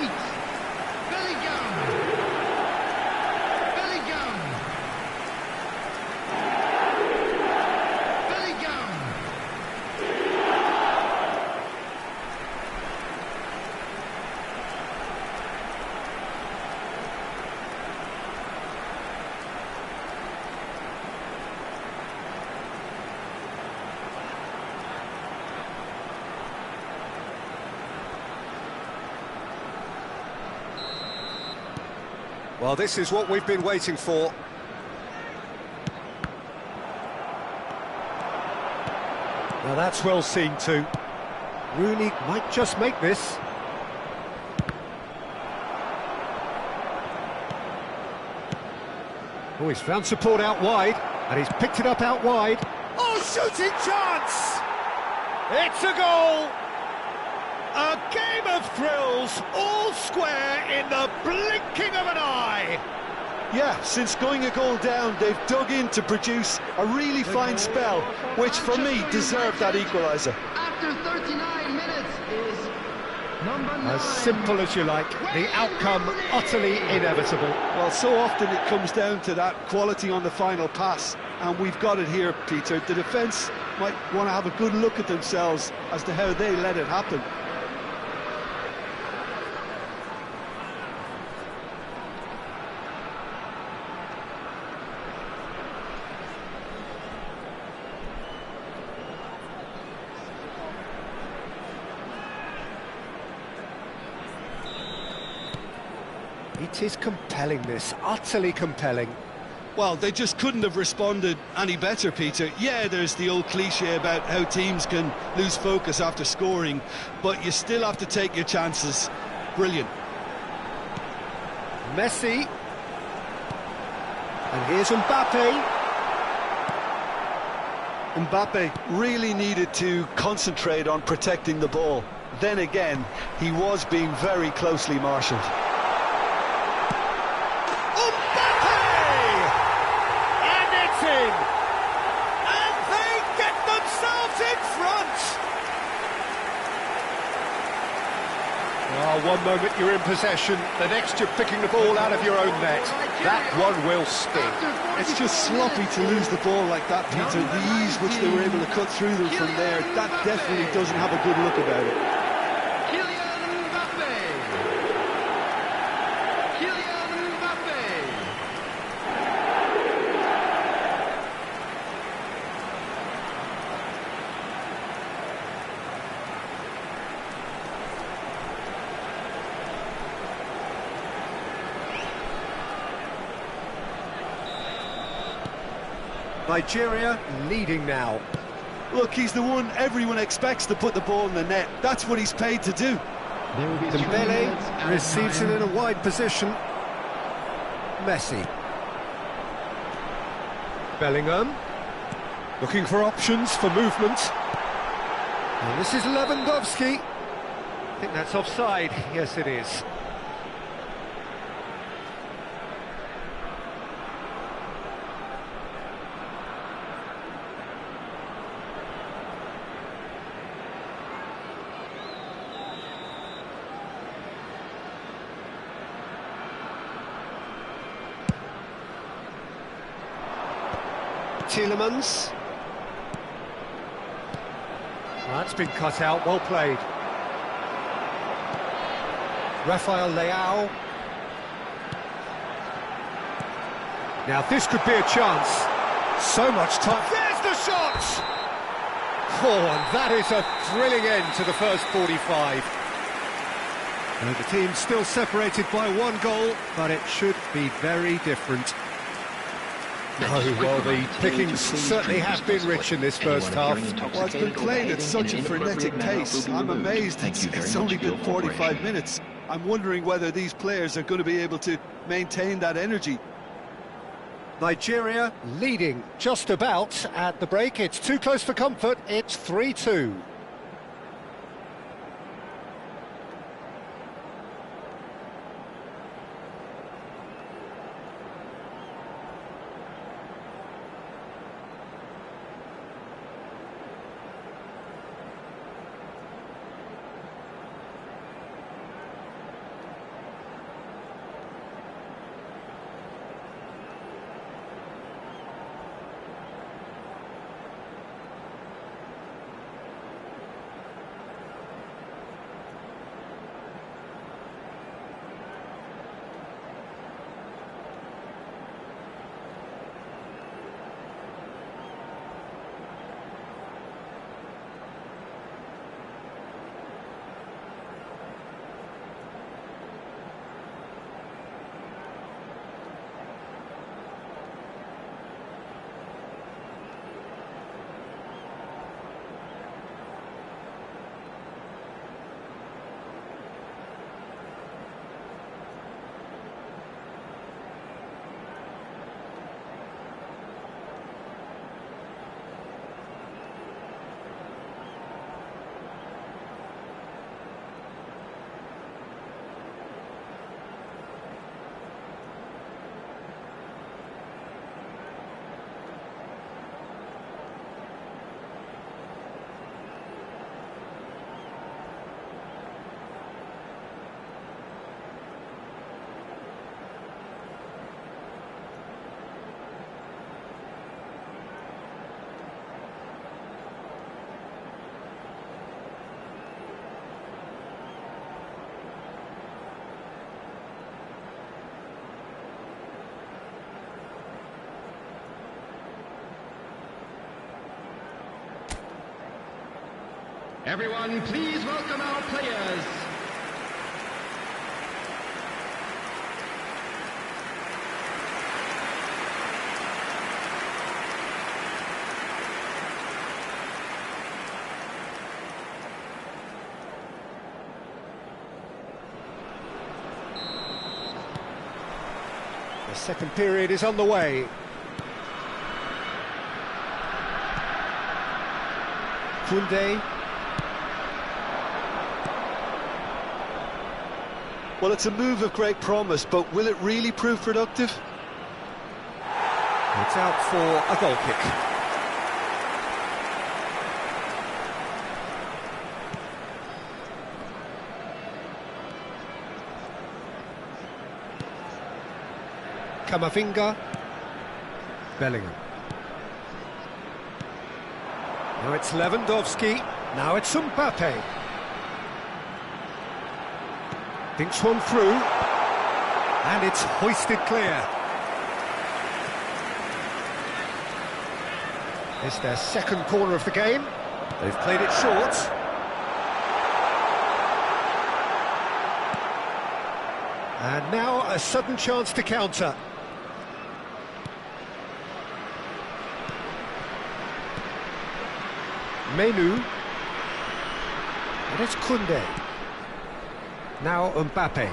Well, this is what we've been waiting for. Now that's well seen too. Rooney might just make this. Oh, he's found support out wide, and he's picked it up out wide. Oh, shooting chance! It's a goal! A game of thrills, all square in the blinking of an eye. Yeah, since going a goal down, they've dug in to produce a really fine spell, which for me deserved that equaliser. After 39 minutes is number 9. As simple as you like, the outcome utterly inevitable. Well, so often it comes down to that quality on the final pass, and we've got it here, Peter. The defence might want to have a good look at themselves as to how they let it happen. It is compelling, this, utterly compelling. Well, they just couldn't have responded any better, Peter. Yeah, there's the old cliche about how teams can lose focus after scoring, but you still have to take your chances. Brilliant. Messi. And here's Mbappe. Mbappe really needed to concentrate on protecting the ball. Then again, he was being very closely marshalled. And they get themselves in front. Oh, one moment you're in possession, the next you're picking the ball out of your own net. That one will sting. It's just sloppy to lose the ball like that, Peter. The ease which they were able to cut through them from there, that definitely doesn't have a good look about it. Nigeria leading now. Look, he's the one everyone expects to put the ball in the net. That's what he's paid to do. Dembele receives it in a wide position. Messi. Bellingham. Looking for options for movement. And this is Lewandowski. I think that's offside. Yes, it is. Tielemans. That's been cut out, well played. Rafael Leao. Now this could be a chance. So much time. There's the shot! Oh, and that is a thrilling end to the first 45. And the team's still separated by one goal, but it should be very different. Oh, well, the pickings certainly have been rich in this first half. Well, it's been played at such a frenetic pace. I'm amazed it's only been 45 minutes. I'm wondering whether these players are going to be able to maintain that energy. Nigeria leading just about at the break. It's too close for comfort. It's 3-2. Everyone, please welcome our players. The second period is on the way. Koundé. Well, it's a move of great promise, but will it really prove productive? It's out for a goal kick. Camavinga. Bellingham. Now it's Lewandowski. Now it's Mbappe. Thinks one through, and it's hoisted clear. It's their second corner of the game. They've played it short. And now a sudden chance to counter. Menu. And it's Koundé. Now Mbappe.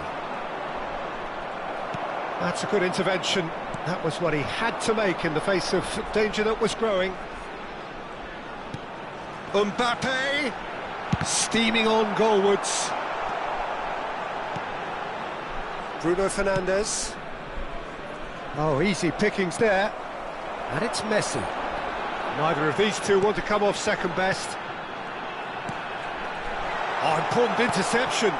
That's a good intervention. That was what he had to make in the face of danger that was growing. Mbappe! Steaming on goalwards. Bruno Fernandes. Oh, easy pickings there. And it's Messi. Neither of these two want to come off second best. Oh, important interception.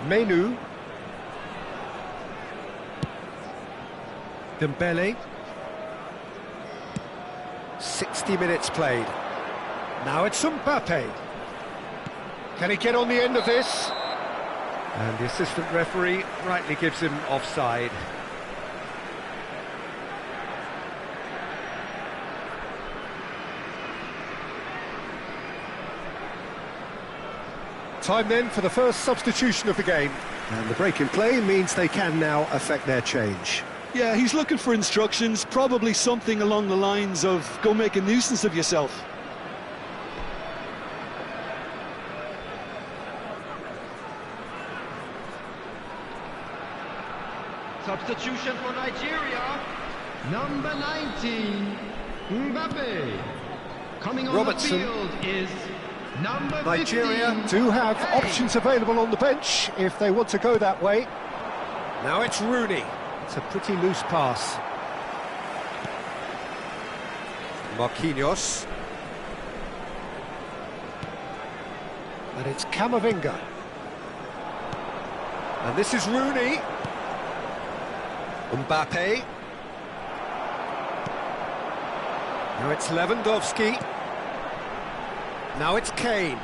Menu. Dembele. 60 minutes played. Now it's Mbappe. Can he get on the end of this? And the assistant referee rightly gives him offside. Time then for the first substitution of the game. And the break in play means they can now affect their change. Yeah, he's looking for instructions, probably something along the lines of go make a nuisance of yourself. Substitution for Nigeria. Number 19, Mbappe. Coming on Robertson. the field is number 15. Nigeria do have options available on the bench if they want to go that way. Now it's Rooney. It's a pretty loose pass. Marquinhos. And it's Camavinga. And this is Rooney. Mbappe. Now it's Lewandowski. Now it's Kane.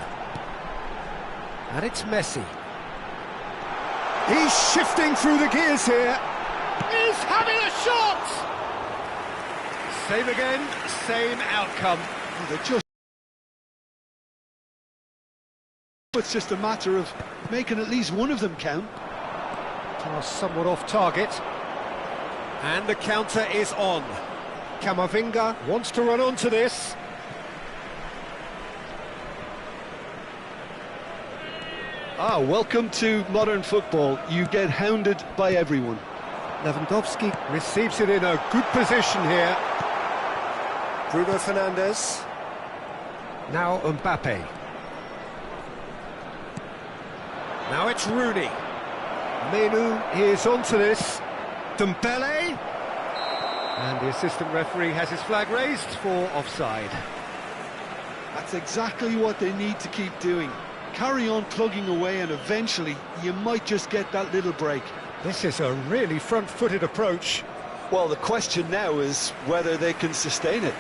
And it's Messi. He's shifting through the gears here. He's having a shot! Same again, same outcome. It's just a matter of making at least one of them count. Pass somewhat off target. And the counter is on. Camavinga wants to run onto this. Welcome to modern football. You get hounded by everyone. Lewandowski receives it in a good position here. Bruno Fernandes. Now Mbappe. Now it's Rooney. Menu is onto this. Dembele. And the assistant referee has his flag raised for offside. That's exactly what they need to keep doing. Carry on plugging away and eventually you might just get that little break. This is a really front-footed approach. Well, the question now is whether they can sustain it.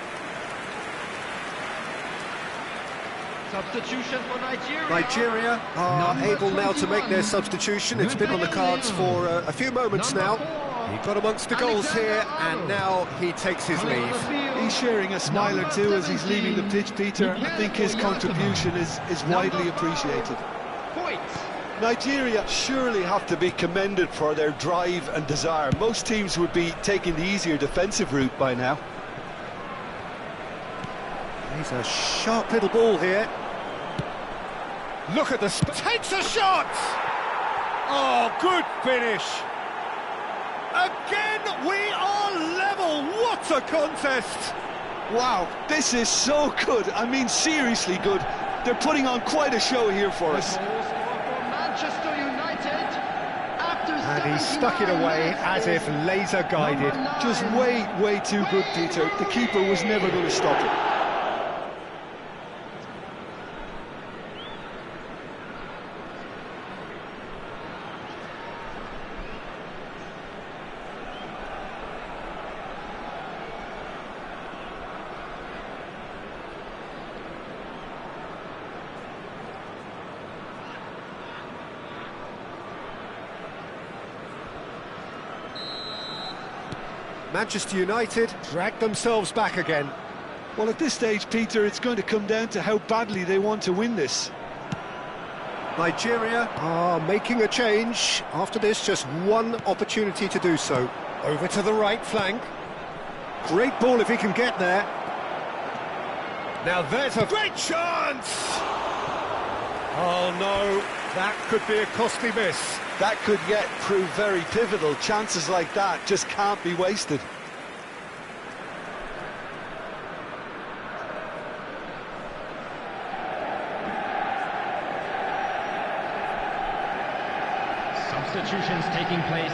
Substitution for Nigeria. Nigeria are Number able now to make their 21. substitution. It's been on the cards for a few moments Number now. 4. He got amongst the goals here, and now he takes his Coming on leave. the field, He's sharing a smile or two as he's leaving the pitch, Peter. I think his contribution is widely appreciated. Points. Nigeria surely have to be commended for their drive and desire. Most teams would be taking the easier defensive route by now. He's a sharp little ball here. Look at this. Takes a shot! Oh, good finish. Again, we are level. What a contest! Wow, this is so good. I mean, seriously good. They're putting on quite a show here for us. Goal scored for Manchester United. After And he stuck it 79 away minutes as is if laser-guided. number 9. Just way too good, Peter. The keeper was never going to stop it. Manchester United drag themselves back again. Well, at this stage, Peter, it's going to come down to how badly they want to win this. Nigeria are making a change. After this, just one opportunity to do so. Over to the right flank. Great ball if he can get there. Now there's a great chance! Oh no, that could be a costly miss. That could yet prove very pivotal. Chances like that just can't be wasted. Substitutions taking place.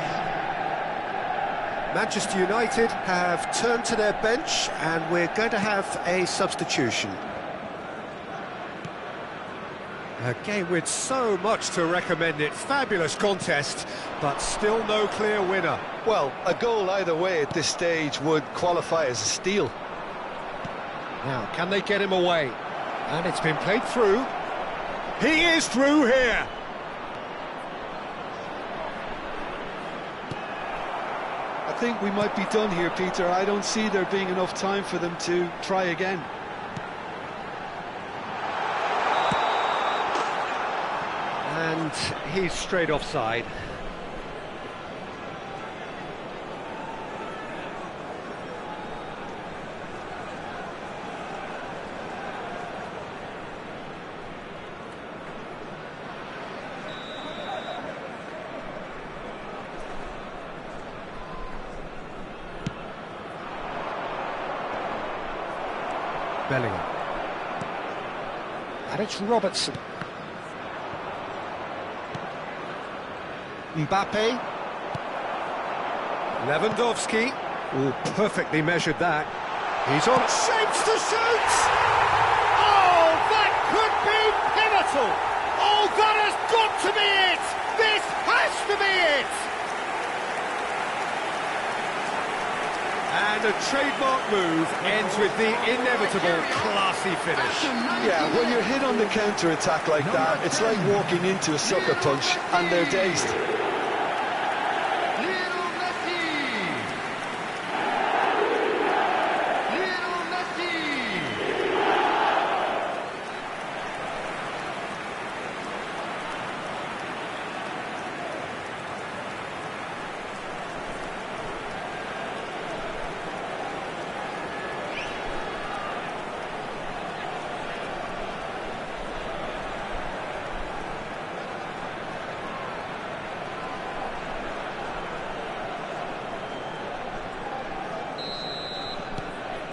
Manchester United have turned to their bench and we're going to have a substitution. A game with so much to recommend it. Fabulous contest, but still no clear winner. Well, a goal either way at this stage would qualify as a steal. Now, can they get him away? And it's been played through. He is through here. I think we might be done here, Peter. I don't see there being enough time for them to try again. And he's straight offside. Bellingham. And it's Robertson. Mbappe. Lewandowski. Oh, perfectly measured that. He's on. Shapes to shoot! Oh, that could be pivotal! Oh, that has got to be it! This has to be it! And a trademark move ends with the inevitable classy finish. Yeah, when you're hit on the counter-attack like that, it's like walking into a sucker punch and they're dazed.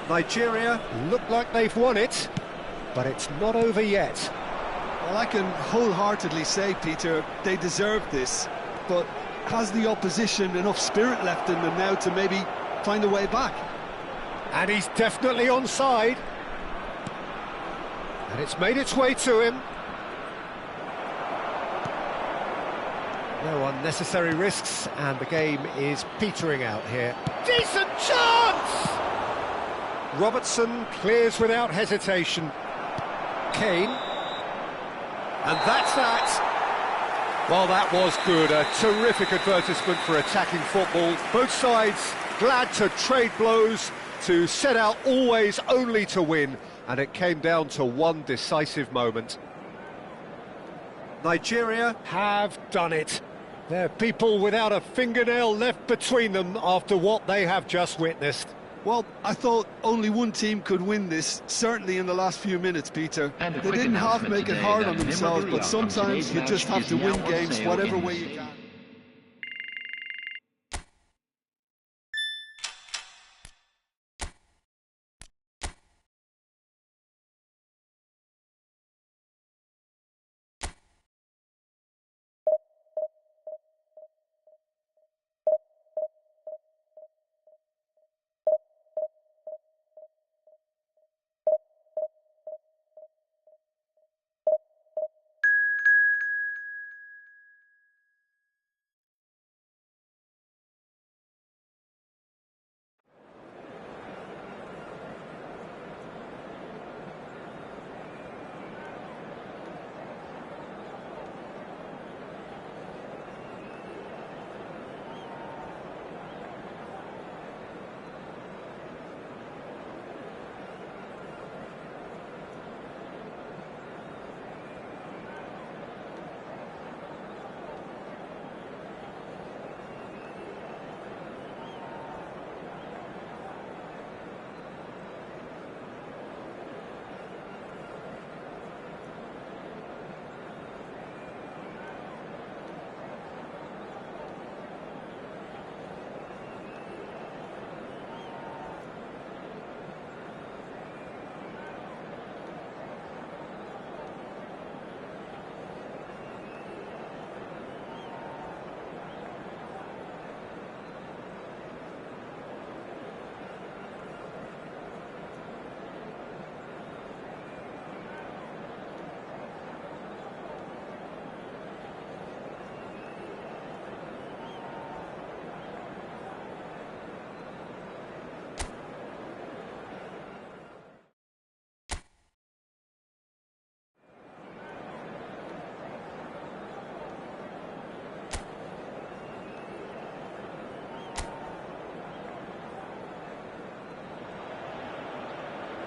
Nigeria look like they've won it, but it's not over yet. Well, I can wholeheartedly say, Peter, they deserve this, but has the opposition enough spirit left in them now to maybe find a way back? And he's definitely onside. And it's made its way to him. No unnecessary risks, and the game is petering out here. Decent chance! Robertson clears without hesitation. Kane. And that's that. Well, that was good. A terrific advertisement for attacking football. Both sides glad to trade blows, to set out always only to win. And it came down to one decisive moment. Nigeria have done it. They're people without a fingernail left between them after what they have just witnessed. Well, I thought only one team could win this, certainly in the last few minutes, Peter. They didn't half make it hard on themselves, but sometimes you just have to win games whatever way you can.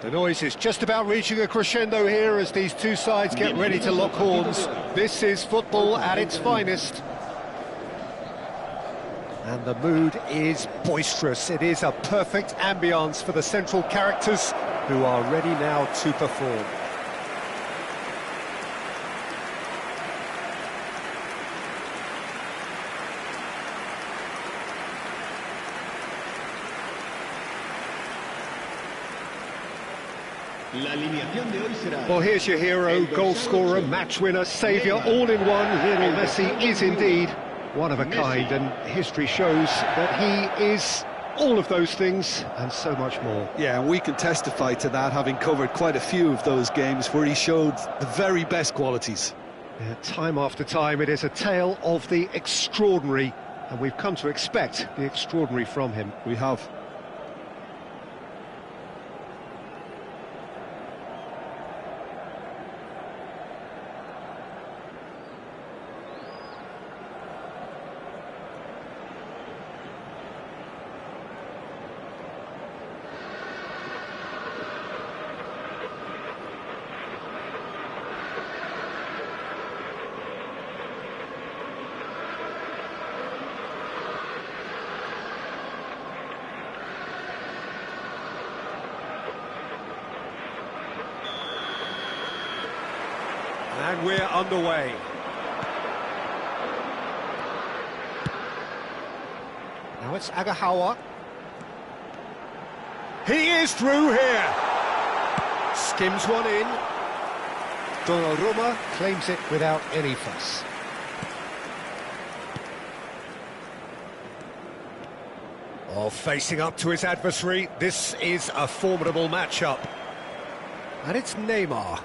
The noise is just about reaching a crescendo here as these two sides get ready to lock horns. This is football at its finest. And the mood is boisterous. It is a perfect ambience for the central characters who are ready now to perform. Well, here's your hero, goal scorer, match winner, saviour, all in one. Lionel Messi is indeed one of a kind, and history shows that he is all of those things and so much more. Yeah, and we can testify to that, having covered quite a few of those games where he showed the very best qualities. Yeah, time after time, it is a tale of the extraordinary, and we've come to expect the extraordinary from him. We have. And we're underway. Now it's Agahawa. He is through here. Skims one in. Donnarumma claims it without any fuss. Oh, facing up to his adversary. This is a formidable matchup. And it's Neymar.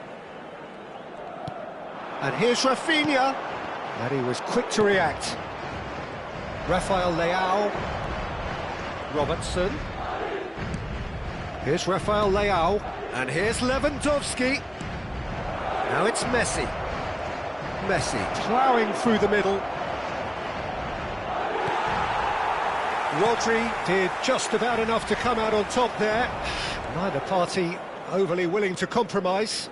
And here's Rafinha, and he was quick to react. Rafael Leao, Robertson. Here's Rafael Leao, and here's Lewandowski. Now it's Messi. Messi ploughing through the middle. Rodri did just about enough to come out on top there. Neither party overly willing to compromise.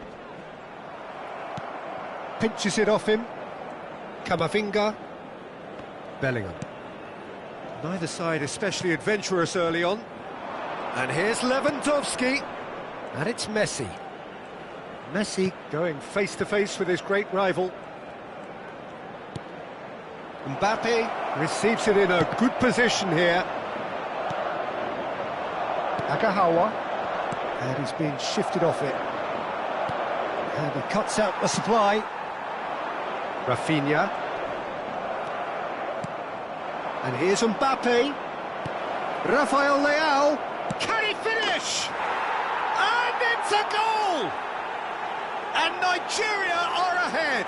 Pinches it off him. Camavinga. Bellingham. Neither side especially adventurous early on. And here's Lewandowski. And it's Messi. Messi going face-to-face with his great rival. Mbappe receives it in a good position here. Agahawa. And he's being shifted off it. And he cuts out the supply. Rafinha. And here's Mbappe. Rafael Leao. Can he finish? And it's a goal! And Nigeria are ahead.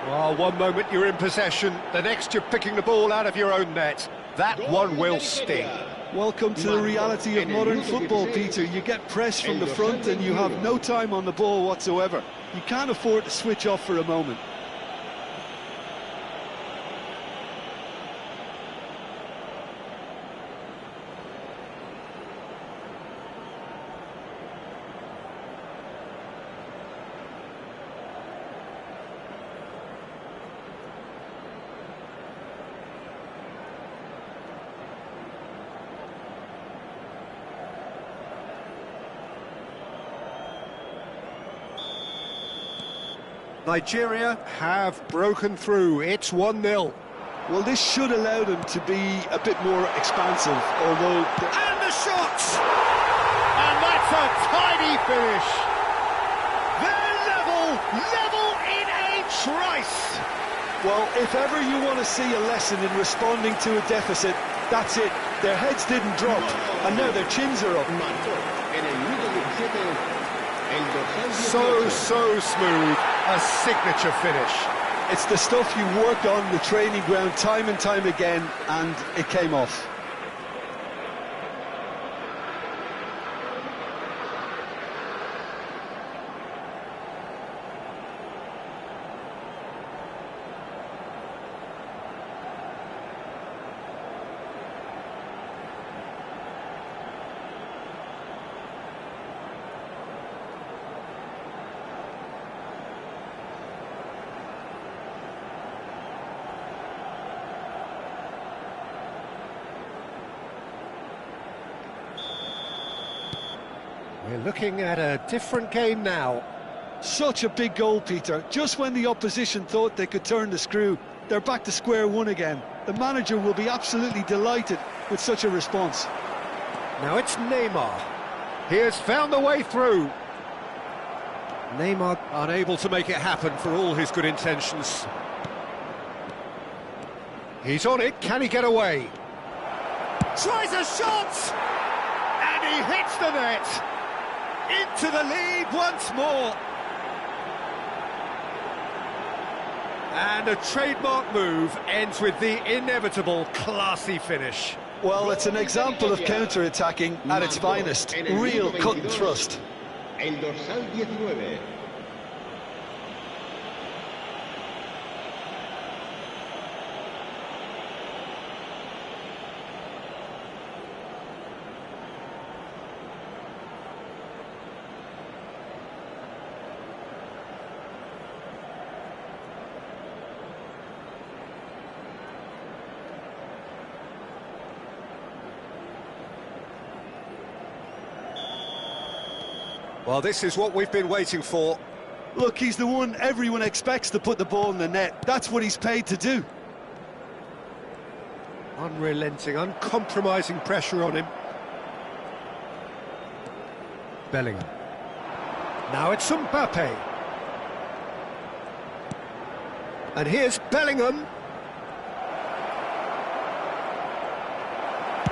Well, one moment you're in possession, the next you're picking the ball out of your own net. That one will sting. Welcome to the reality of modern football, Peter. You get press from the front and you have no time on the ball whatsoever. You can't afford to switch off for a moment. Nigeria have broken through. It's 1-0. Well, this should allow them to be a bit more expansive, although... And the shot! And that's a tidy finish. They're level in a trice. Well, if ever you want to see a lesson in responding to a deficit, that's it. Their heads didn't drop, and now their chins are up. So smooth. A signature finish. It's the stuff you worked on the training ground time and time again, and it came off. We're looking at a different game now. Such a big goal, Peter. Just when the opposition thought they could turn the screw, they're back to square one again. The manager will be absolutely delighted with such a response. Now it's Neymar. He has found the way through. Neymar unable to make it happen for all his good intentions. He's on it, can he get away? Tries a shot! And he hits the net! Into the lead once more! And a trademark move ends with the inevitable classy finish. Well, it's an example of counter-attacking at its finest. Real cut and thrust. El dorsal 19. Well, this is what we've been waiting for. Look, he's the one everyone expects to put the ball in the net. That's what he's paid to do. Unrelenting, uncompromising pressure on him. Bellingham. Now it's Mbappe. And here's Bellingham.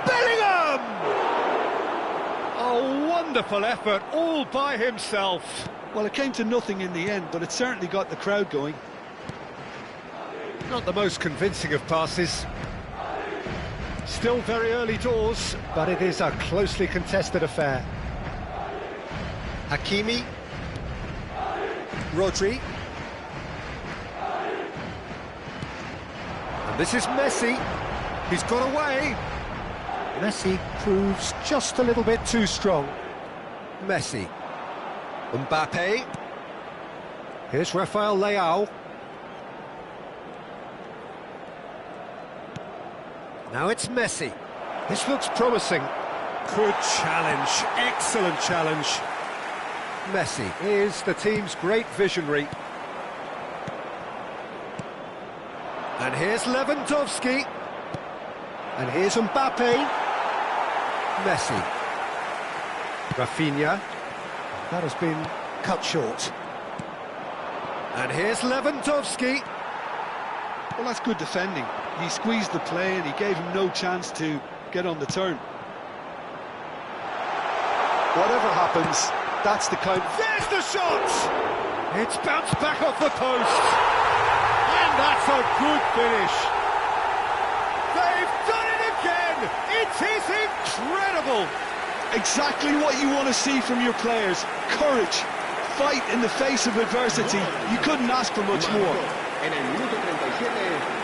Bellingham! A wonderful effort, all by himself. Well, it came to nothing in the end, but it certainly got the crowd going. Not the most convincing of passes. Still very early doors, but it is a closely contested affair. Hakimi. Rodri. And this is Messi. He's got away. Messi proves just a little bit too strong. Messi. Mbappe. Here's Rafael Leao. Now it's Messi. This looks promising. Good challenge, excellent challenge. Messi is the team's great visionary. And here's Lewandowski. And here's Mbappe. Messi. Rafinha. That has been cut short. And here's Lewandowski. Well, that's good defending. He squeezed the play and he gave him no chance to get on the turn. Whatever happens, that's the count. There's the shot! It's bounced back off the post. And that's a good finish. They've done it again! It is incredible! Exactly what you want to see from your players. Courage, fight in the face of adversity. You couldn't ask for much more. En el minuto 37.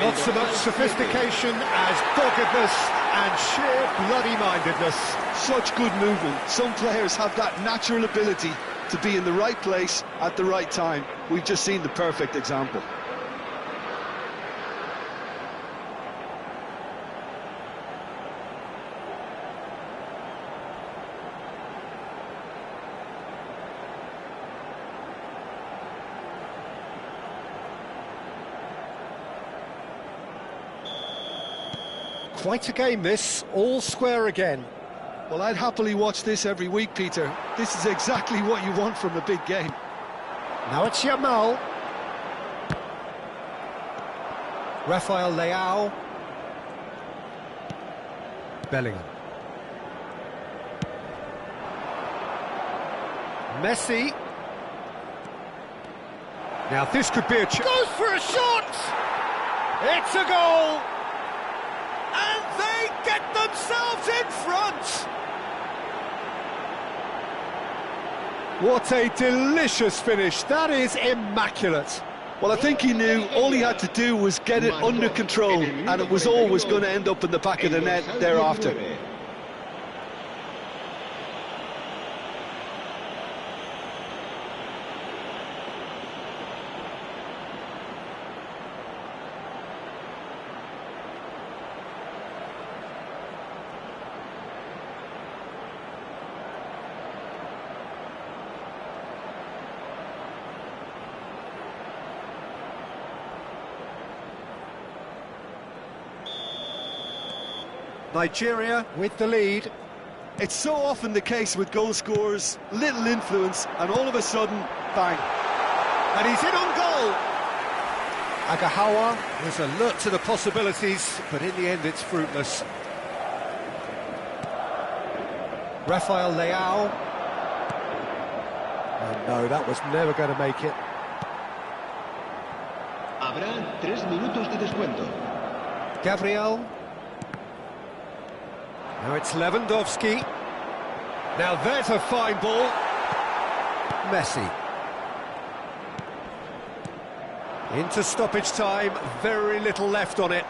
Not so much sophistication as doggedness and sheer bloody-mindedness. Such good movement. Some players have that natural ability to be in the right place at the right time. We've just seen the perfect example. Quite a game this, all square again. Well, I'd happily watch this every week, Peter. This is exactly what you want from a big game. Now it's Yamal. Rafael Leao. Bellingham. Messi. Now this could be a chance. Goes for a shot! It's a goal! And they get themselves in front! What a delicious finish. That is immaculate. Well, I think he knew all he had to do was get it under control, and it was always going to end up in the back of the net thereafter. Nigeria with the lead. It's so often the case with goal scorers, little influence, and all of a sudden, bang. And he's in on goal. Agahawa was alert to the possibilities, but in the end it's fruitless. Rafael Leao. Oh no, that was never going to make it. Habrá 3 minutos de descuento. Gabriel. Now it's Lewandowski. Now there's a fine ball. Messi. Into stoppage time, very little left on it.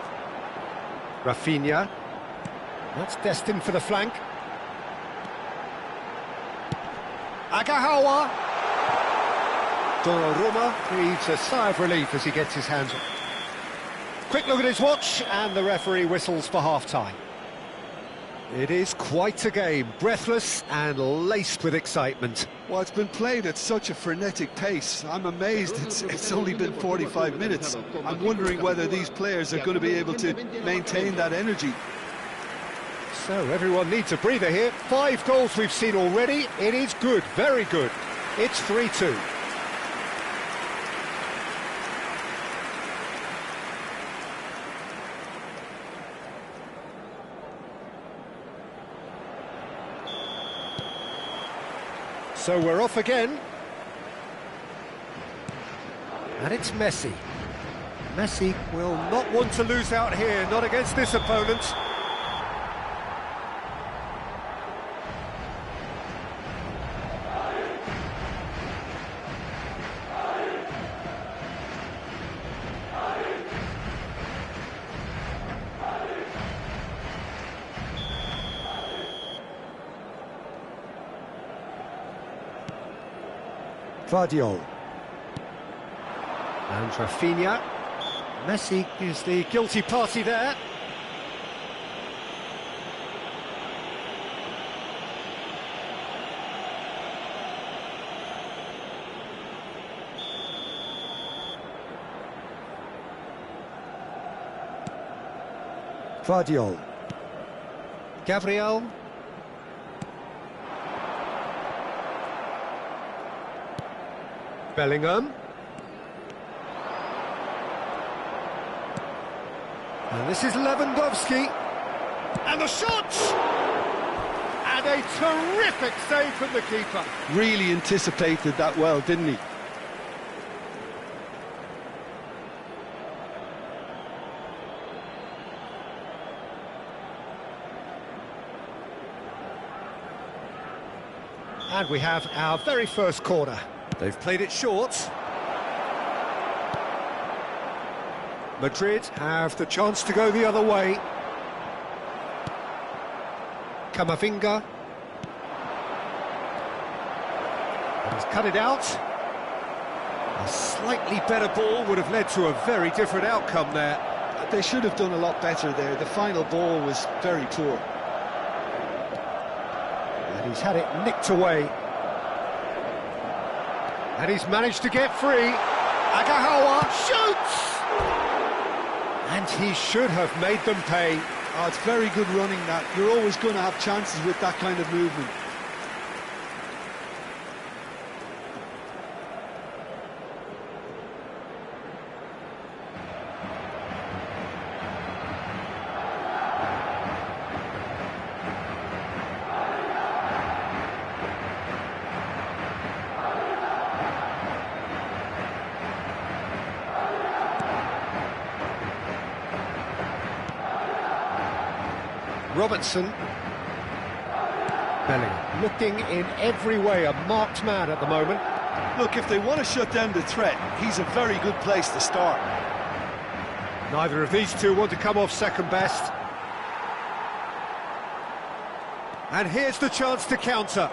Rafinha. That's destined for the flank. Agahawa. Donnarumma breathes a sigh of relief as he gets his hands on. Quick look at his watch, and the referee whistles for half-time. It is quite a game, breathless and laced with excitement. Well, it's been played at such a frenetic pace. I'm amazed it's only been 45 minutes. I'm wondering whether these players are going to be able to maintain that energy. So everyone needs a breather here. 5 goals we've seen already. It is good, very good. It's 3-2. So we're off again. And it's Messi. Messi will not want to lose out here, not against this opponent. Vardiol. And Rafinha. Messi is the guilty party there. Vardiol. Gabriel. Bellingham. And this is Lewandowski. And the shot! And a terrific save from the keeper. Really anticipated that well, didn't he? And we have our very first corner. They've played it short. Madrid have the chance to go the other way. Camavinga. And he's cut it out. A slightly better ball would have led to a very different outcome there. They should have done a lot better there. The final ball was very poor. And he's had it nicked away. And he's managed to get free. Agahawa shoots! And he should have made them pay. Oh, it's very good running that. You're always going to have chances with that kind of movement. Robertson. Bellingham looking in every way a marked man at the moment. Look, if they want to shut down the threat, he's a very good place to start. Neither of these two want to come off second best. And here's the chance to counter.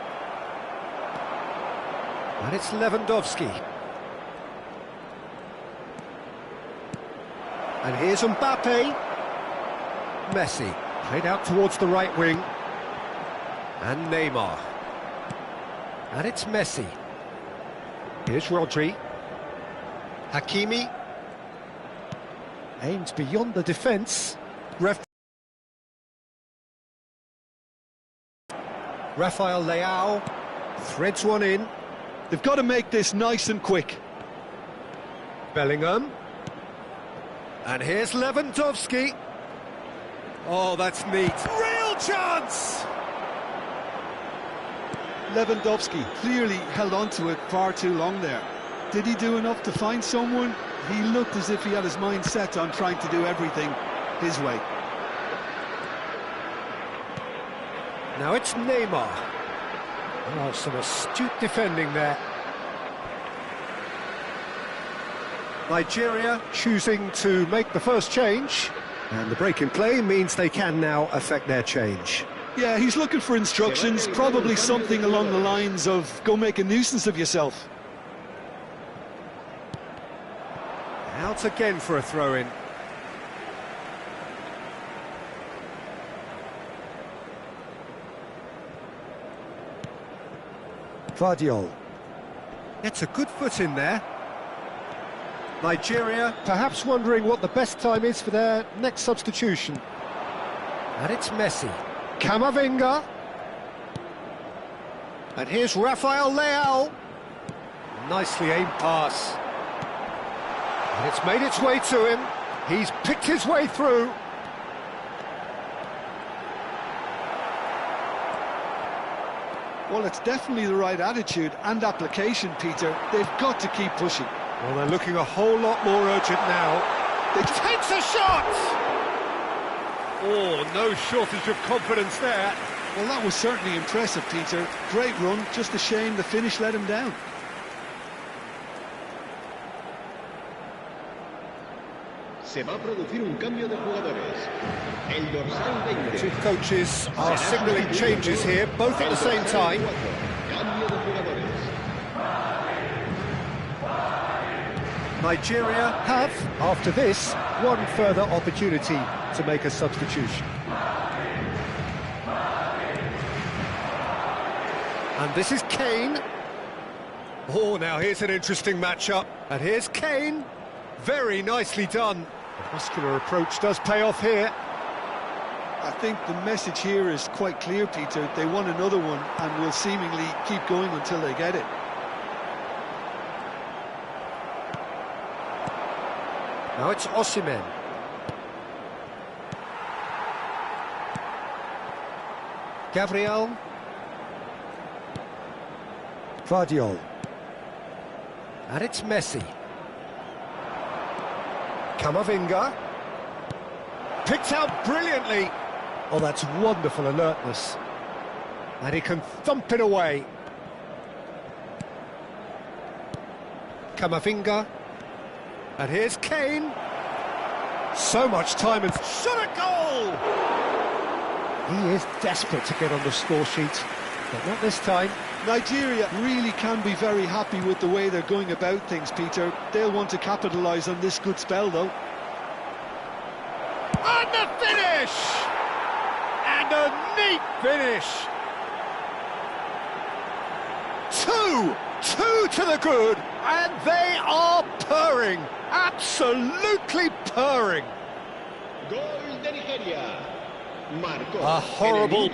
And it's Lewandowski. And here's Mbappe. Messi. Played out towards the right wing. And Neymar. And it's Messi. Here's Rodri. Hakimi. Aims beyond the defence. Rafael Leao threads one in. They've got to make this nice and quick. Bellingham. And here's Lewandowski. Oh, that's neat. Real chance! Lewandowski clearly held on to it far too long there. Did he do enough to find someone? He looked as if he had his mind set on trying to do everything his way. Now it's Neymar. Oh, some astute defending there. Nigeria choosing to make the first change, and the break in play means they can now affect their change. Yeah, he's looking for instructions, probably something along the lines of go make a nuisance of yourself. Out again for a throw-in. Vardiol gets a good foot in there. Nigeria perhaps wondering what the best time is for their next substitution. And it's Messi. Camavinga. And here's Rafael Leao. Nicely aimed pass. And it's made its way to him. He's picked his way through. Well, it's definitely the right attitude and application, Peter. They've got to keep pushing. Well, they're looking a whole lot more urgent now. It takes a shot! Oh, no shortage of confidence there. Well, that was certainly impressive, Peter. Great run, just a shame the finish let him down. Se va a producir un cambio de jugadores. El dorsal 20. Two coaches are signalling changes here, both at the same time. Cambio de jugadores. Nigeria have, after this, one further opportunity to make a substitution. And this is Kane. Oh, now here's an interesting matchup. And here's Kane. Very nicely done. The muscular approach does pay off here. I think the message here is quite clear, Peter. They want another one and will seemingly keep going until they get it. Now it's Osimhen. Gabriel. Vardiol. And it's Messi. Camavinga. Picked out brilliantly. Oh, that's wonderful alertness. And he can thump it away. Camavinga. And here's Kane. So much time and shot a goal! He is desperate to get on the score sheet, but not this time. Nigeria really can be very happy with the way they're going about things, Peter. They'll want to capitalise on this good spell, though. And the finish! And a neat finish! Two to the good, and they are purring. Absolutely purring. Gol de Nigeria. A horrible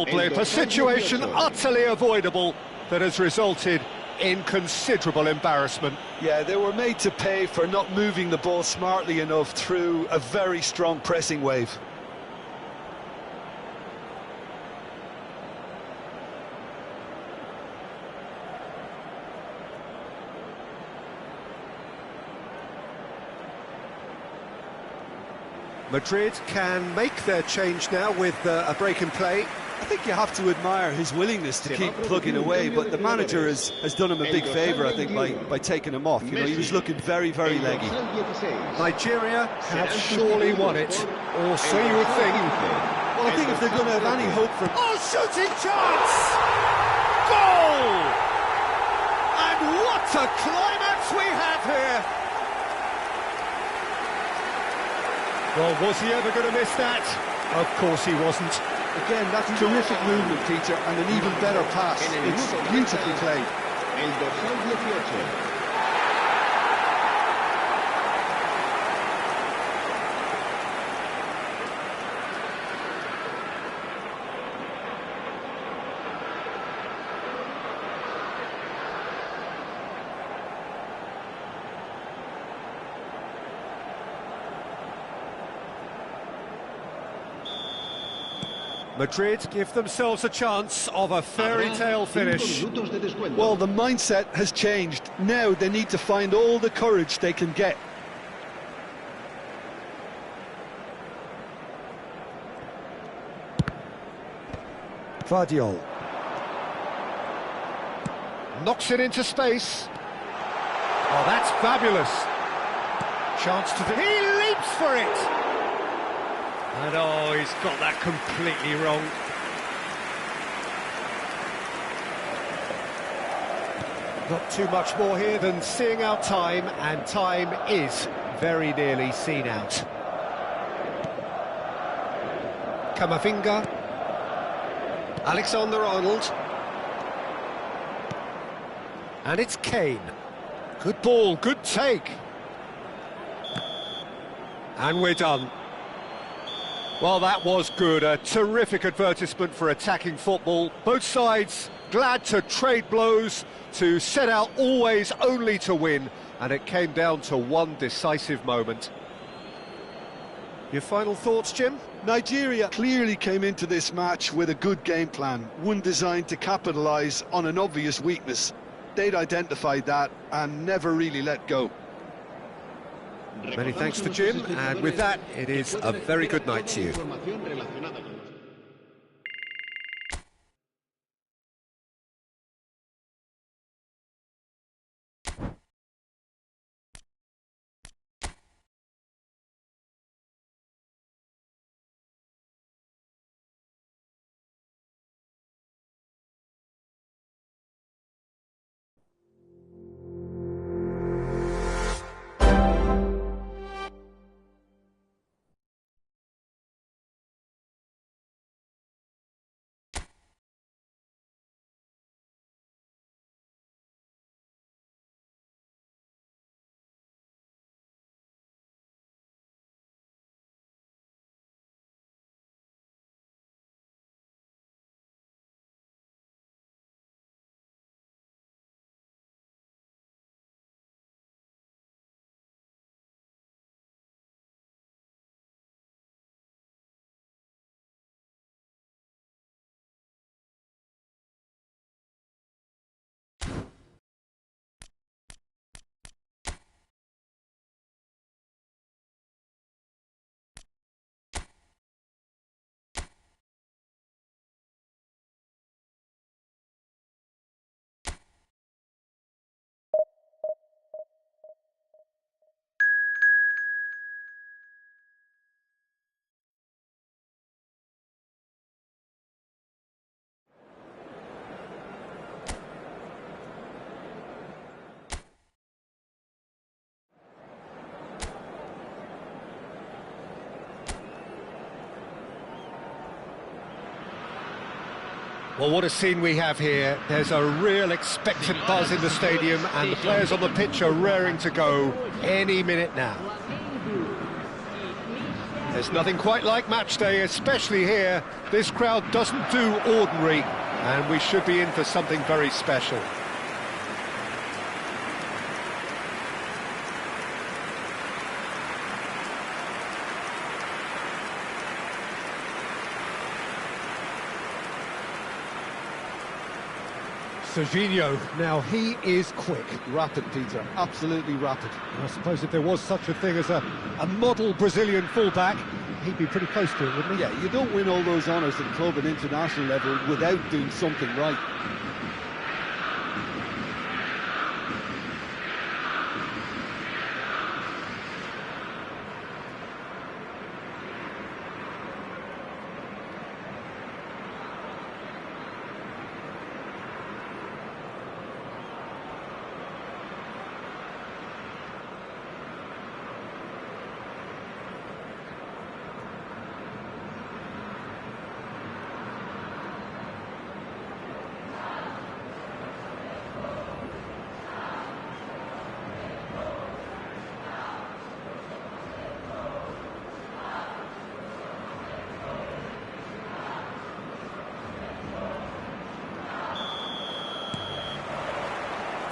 blip, a situation utterly avoidable that has resulted in considerable embarrassment. Yeah, they were made to pay for not moving the ball smartly enough through a very strong pressing wave. Madrid can make their change now with a break in play. I think you have to admire his willingness to keep plugging away, but the manager has done him a big favour, I think, by taking him off. You know, he was looking very, very leggy. Nigeria have surely won it, or so you would think. Well, I think if they're going to have any hope for... Oh, shooting chance! Goal! And what a climax we have here! Well, was he ever going to miss that? Of course he wasn't. Again, that's terrific movement, Peter, and an even better pass. It's beautifully played. El dorsal 18. Madrid give themselves a chance of a fairy tale finish. Well, the mindset has changed. Now they need to find all the courage they can get. Vardiol. Knocks it into space. Oh, that's fabulous. Chance to... He leaps for it! And oh, he's got that completely wrong. Not too much more here than seeing out time, and time is very nearly seen out. Camavinga. Alexander-Arnold. And it's Kane. Good ball, good take. And we're done. Well, that was good. A terrific advertisement for attacking football. Both sides glad to trade blows, to set out always only to win. And it came down to one decisive moment. Your final thoughts, Jim? Nigeria clearly came into this match with a good game plan, one designed to capitalise on an obvious weakness. They'd identified that and never really let go. Many thanks to Jim, and with that, it is a very good night to you. Well, what a scene we have here. There's a real expectant buzz in the stadium, and the players on the pitch are raring to go any minute now. There's nothing quite like match day, especially here. This crowd doesn't do ordinary, and we should be in for something very special. Serginho, now he is quick. Rapid, Peter, absolutely rapid. I suppose if there was such a thing as a model Brazilian fullback, he'd be pretty close to it, wouldn't he? Yeah, you don't win all those honours at club and international level without doing something right.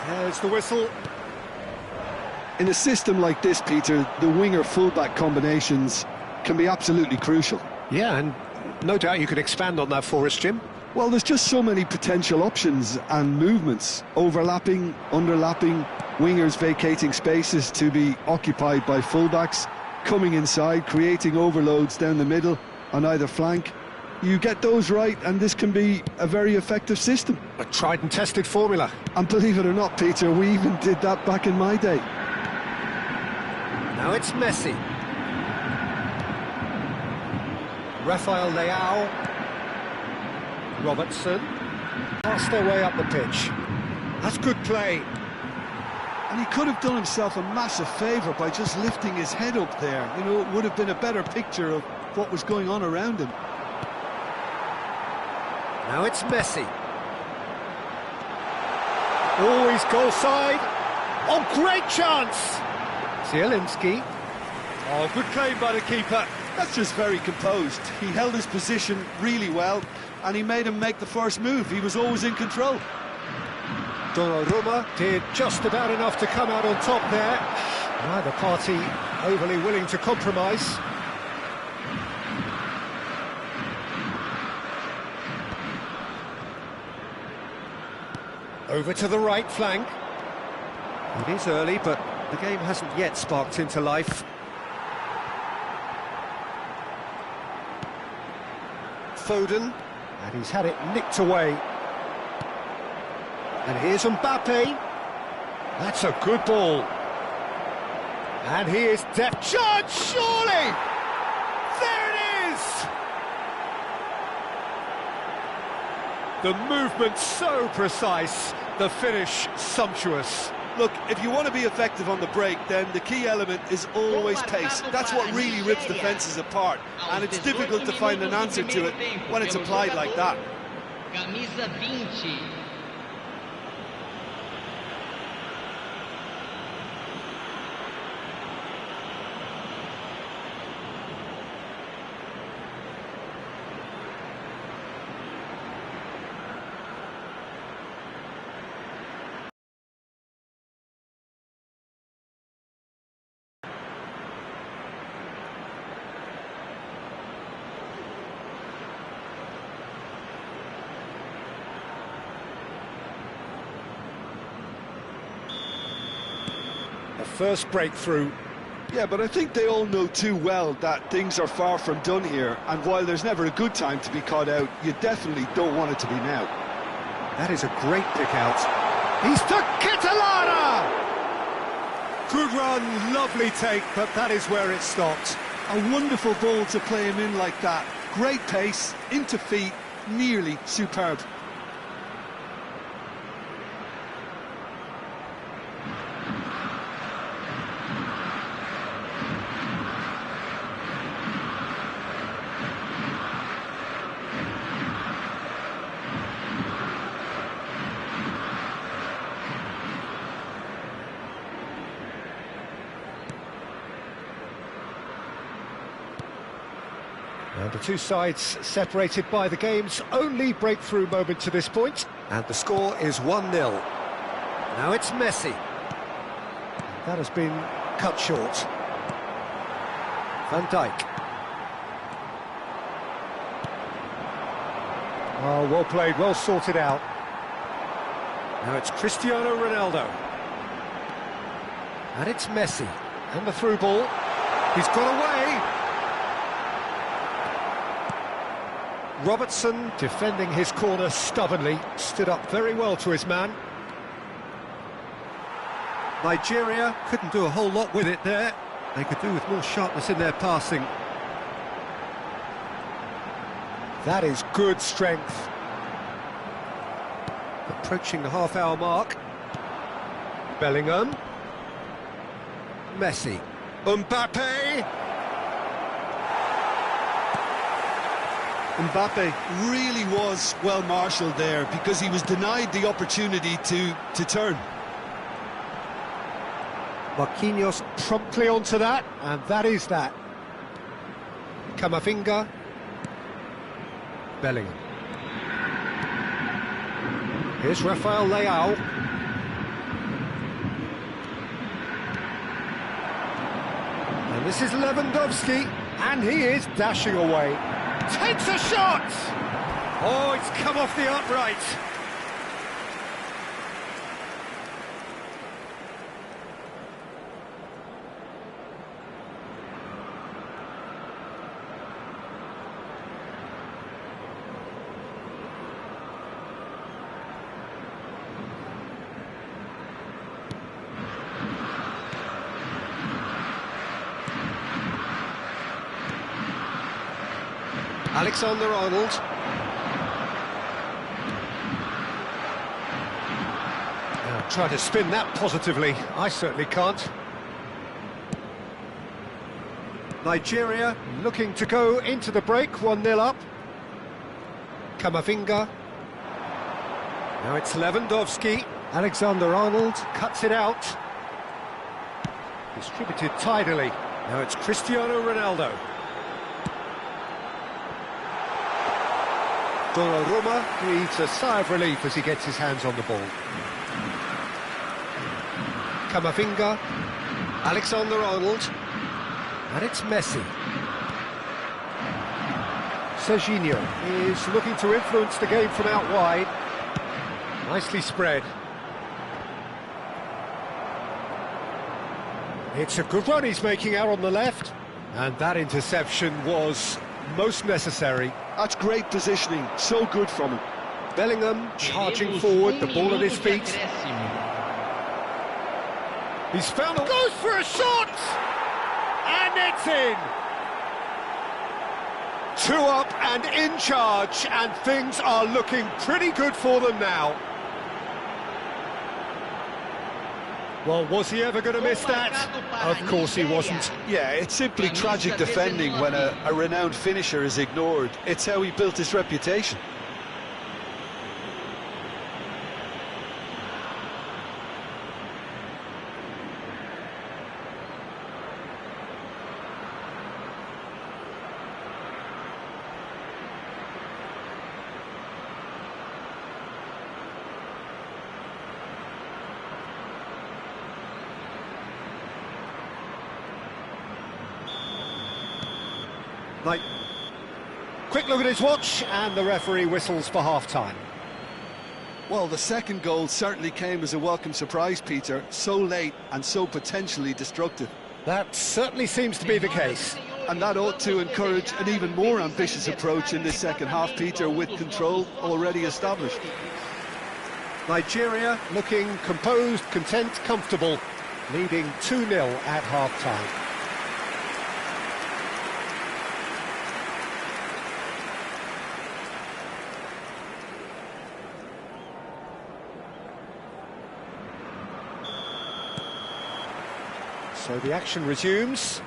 There's the whistle. In a system like this, Peter, the winger-fullback combinations can be absolutely crucial. Yeah, and No doubt you could expand on that for us, Jim. Well, there's just so many potential options and movements. Overlapping, underlapping, wingers vacating spaces to be occupied by fullbacks, coming inside, creating overloads down the middle on either flank. You get those right and this can be a very effective system. A tried and tested formula. And believe it or not, Peter, we even did that back in my day. Now it's Messi. Rafael Leao. Robertson. Pass their way up the pitch. That's good play. And he could have done himself a massive favour by just lifting his head up there. You know, it would have been a better picture of what was going on around him. Now it's Messi. Always goal side. Oh, great chance! Zielinski. Oh, good claim by the keeper. That's just very composed. He held his position really well, and he made him make the first move. He was always in control. Donnarumma did just about enough to come out on top there. Neither party overly willing to compromise. Over to the right flank. It is early, but the game hasn't yet sparked into life. Foden, and he's had it nicked away. And here's Mbappe. That's a good ball. And he is Chance, surely! There it is! The movement so precise, the finish sumptuous. Look, if you want to be effective on the break, then the key element is always pace. That's what really rips defences apart, and it's difficult to find an answer to it when it's applied like that. Camisa 20. First breakthrough. Yeah, but I think they all know too well that things are far from done here, and while there's never a good time to be caught out, you definitely don't want it to be now. That is a great pick out. He's to Catalana! Good run, lovely take, but that is where it stopped. A wonderful ball to play him in like that. Great pace, into feet, nearly superb. And the two sides separated by the game's only breakthrough moment to this point. And the score is 1-0. Now it's Messi. That has been cut short. Van Dijk. Oh, well played, well sorted out. Now it's Cristiano Ronaldo. And it's Messi. And the through ball. He's got away. Robertson, defending his corner stubbornly, stood up very well to his man. Nigeria couldn't do a whole lot with it there. They could do with more sharpness in their passing. That is good strength. Approaching the half-hour mark. Bellingham. Messi. Mbappe. Mbappe really was well marshalled there because he was denied the opportunity to turn. Marquinhos promptly onto that, and that is that. Camavinga. Bellingham. Here's Rafael Leao. And this is Lewandowski, and he is dashing away. Takes a shot! Oh, it's come off the upright. Alexander-Arnold. Now try to spin that positively. I certainly can't. Nigeria looking to go into the break, 1-0 up. Kamavinga. Now it's Lewandowski. Alexander-Arnold cuts it out. Distributed tidily. Now it's Cristiano Ronaldo. Donnarumma breathes a sigh of relief as he gets his hands on the ball. Kamavinga, Alexander-Arnold, and it's Messi. Serginho is looking to influence the game from out wide. Nicely spread. It's a good run he's making out on the left, and that interception was most necessary. That's great positioning, so good from him. Bellingham charging forward, the ball at his feet. He's found a... goes for a shot! And it's in! 2 up and in charge, and things are looking pretty good for them now. Well, was he ever going to miss that? Of course he wasn't. Yeah, it's simply tragic defending when a renowned finisher is ignored. It's how he built his reputation. Like, quick look at his watch, and the referee whistles for half-time. Well, the second goal certainly came as a welcome surprise, Peter. So late and so potentially destructive. That certainly seems to be the case. And that ought to encourage an even more ambitious approach in this second half, Peter, with control already established. Nigeria looking composed, content, comfortable, leading 2-0 at half-time. So the action resumes.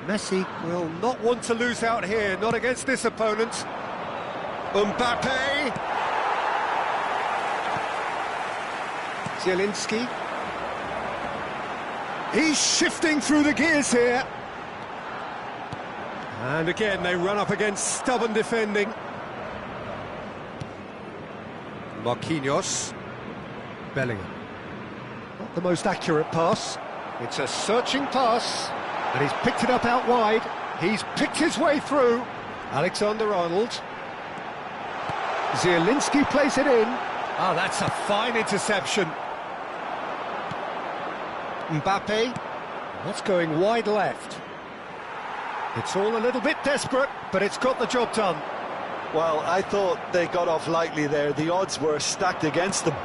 Messi will not want to lose out here, not against this opponent. Mbappe. Zielinski. He's shifting through the gears here. And again, they run up against stubborn defending. Marquinhos. Bellingham. Not the most accurate pass. It's a searching pass, and he's picked it up out wide. He's picked his way through. Alexander-Arnold. Zielinski plays it in. Ah, that's a fine interception. Mbappe. That's going wide left. It's all a little bit desperate, but it's got the job done. Well, I thought they got off lightly there. The odds were stacked against them.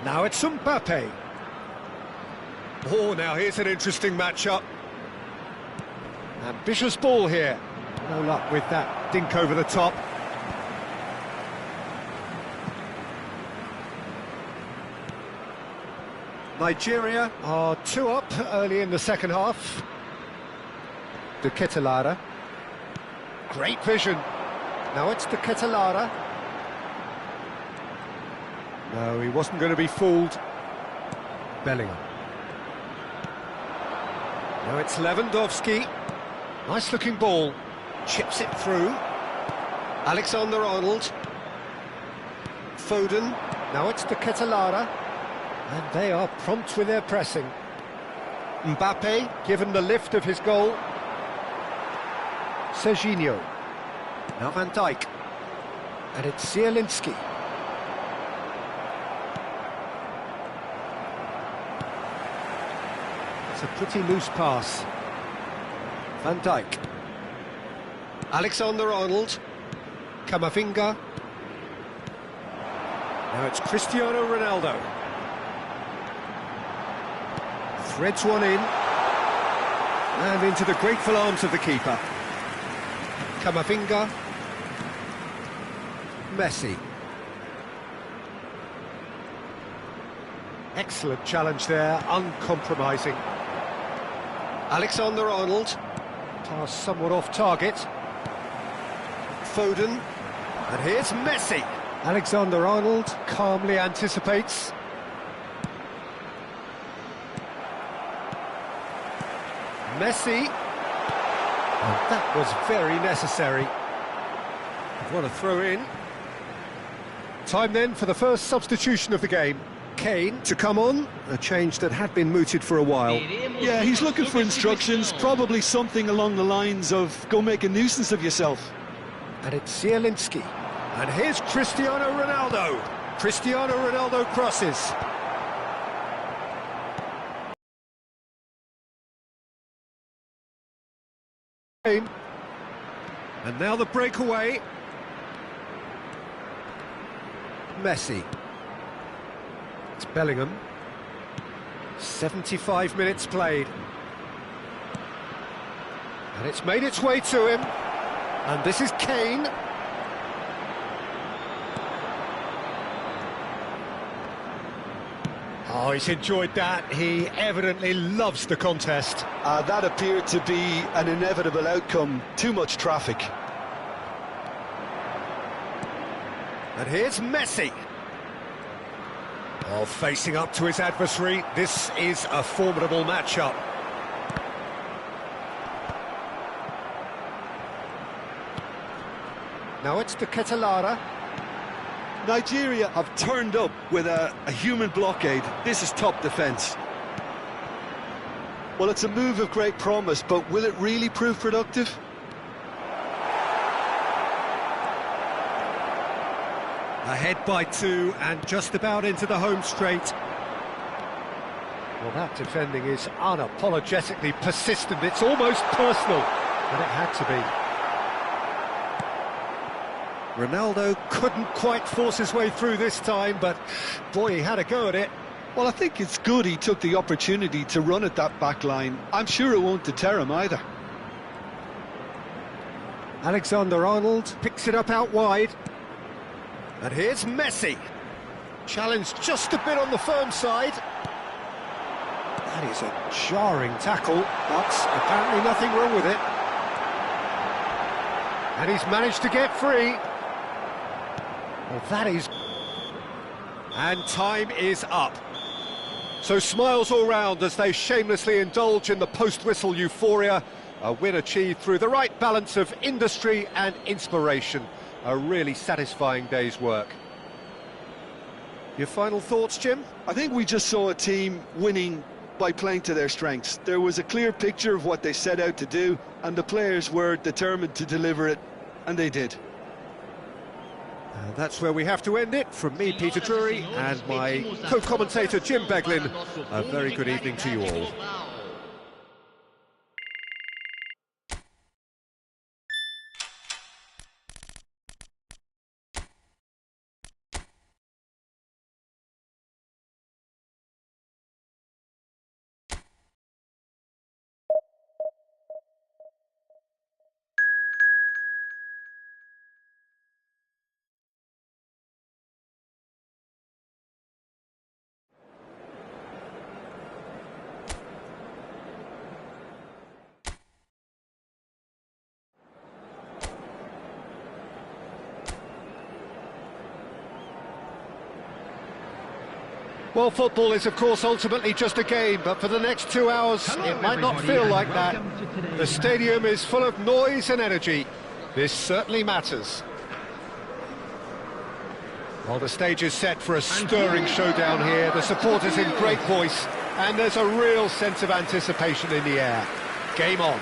Now it's Mbappe. Oh, now here's an interesting matchup. Ambitious ball here. No luck with that dink over the top. Nigeria are 2 up early in the second half. De Ketelaere. Great vision. Now it's De Ketelaere. No, he wasn't going to be fooled. Bellingham. Now it's Lewandowski. Nice-looking ball. Chips it through. Alexander-Arnold. Foden. Now it's De Ketelaere. And they are prompt with their pressing. Mbappe, given the lift of his goal. Serginho. Now Van Dijk. And it's Zielinski. It's a pretty loose pass. Van Dijk. Alexander-Arnold. Camavinga. Now it's Cristiano Ronaldo. Threads one in. And into the grateful arms of the keeper. Camavinga. Messi. Excellent challenge there, uncompromising. Alexander-Arnold. Pass somewhat off target. Foden. And here's Messi. Alexander-Arnold calmly anticipates. Messi. And that was very necessary. What a throw in. Time then for the first substitution of the game. Kane to come on, a change that had been mooted for a while. Yeah, he's looking for instructions, probably something along the lines of go make a nuisance of yourself. And it's Zielinski. And here's Cristiano Ronaldo. Cristiano Ronaldo crosses. And now the breakaway. Messi. It's Bellingham. 75 minutes played. And it's made its way to him. And this is Kane. Oh, he's enjoyed that. He evidently loves the contest. That appeared to be an inevitable outcome. Too much traffic. And here's Messi. Oh, facing up to his adversary. This is a formidable matchup. Now it's to Ketelara. Nigeria have turned up with a human blockade. This is top defence. Well, it's a move of great promise, but will it really prove productive? Ahead by 2 and just about into the home straight. Well, that defending is unapologetically persistent. It's almost personal, and it had to be. Ronaldo couldn't quite force his way through this time, but boy, he had a go at it. Well, I think it's good he took the opportunity to run at that back line. I'm sure it won't deter him either. Alexander-Arnold picks it up out wide. And here's Messi. Challenged just a bit on the firm side. That is a jarring tackle, but apparently nothing wrong with it. And he's managed to get free. Well, that is... And time is up. So smiles all round as they shamelessly indulge in the post-whistle euphoria. A win achieved through the right balance of industry and inspiration. A really satisfying day's work. Your final thoughts, Jim? I think we just saw a team winning by playing to their strengths. There was a clear picture of what they set out to do, and the players were determined to deliver it, and they did. That's where we have to end it. From me, Peter Drury, and my co-commentator, Jim Beglin, a very good evening to you all. Well, football is, of course, ultimately just a game, but for the next 2 hours, it might not feel like that. The stadium is full of noise and energy. This certainly matters. Well, the stage is set for a stirring showdown here. The supporters in great voice. And there's a real sense of anticipation in the air. Game on.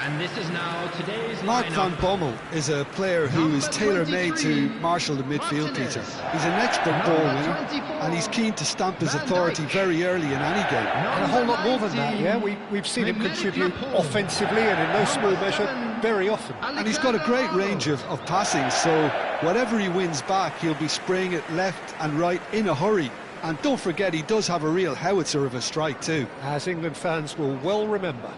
And this is now today's Mark van lineup. Bommel is a player who is tailor-made to marshal the midfield, Peter. He's an expert ball winner, and he's keen to stamp his authority very early in any game. And a whole lot more than that, yeah. We've seen him contribute offensively and in no small measure very often. And he's got a great range of passing, so whatever he wins back, he'll be spraying it left and right in a hurry. And don't forget, he does have a real howitzer of a strike too. As England fans will well remember.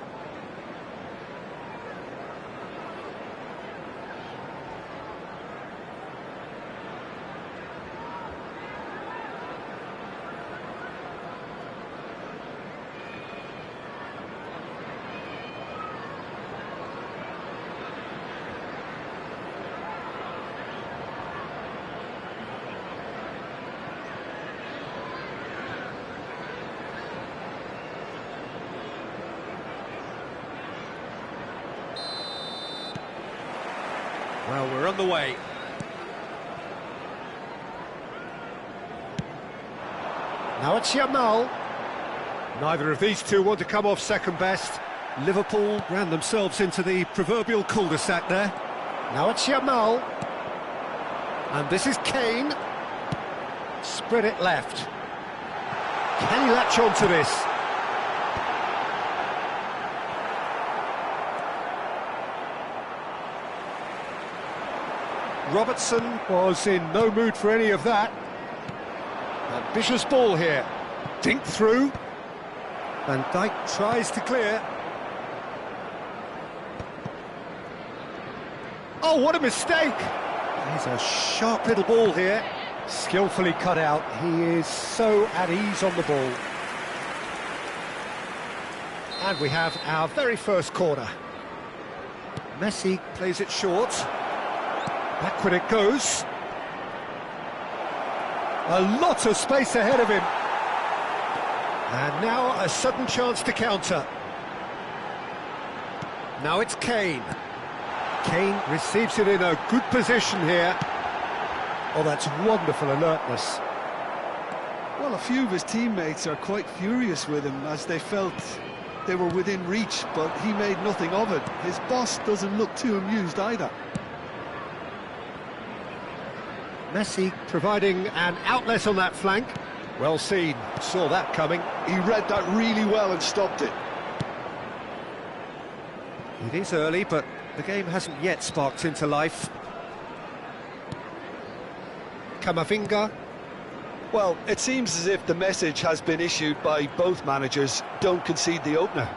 Well, we're on the way. Now it's Yamal. Neither of these two want to come off second best. Liverpool ran themselves into the proverbial cul-de-sac there. Now it's Yamal. And this is Kane. Spread it left. Can he latch on to this? Robertson was in no mood for any of that. Ambitious ball here. Dink through. Van Dijk tries to clear. Oh, what a mistake! He's a sharp little ball here. Skillfully cut out. He is so at ease on the ball. And we have our very first corner. Messi plays it short. Backward it goes. A lot of space ahead of him. And now a sudden chance to counter. Now it's Kane. Kane receives it in a good position here. Oh, that's wonderful alertness. Well, a few of his teammates are quite furious with him as they felt they were within reach, but he made nothing of it. His boss doesn't look too amused either. Messi providing an outlet on that flank. Well seen, saw that coming. He read that really well and stopped it. It is early, but the game hasn't yet sparked into life. Camavinga. Well, it seems as if the message has been issued by both managers: don't concede the opener.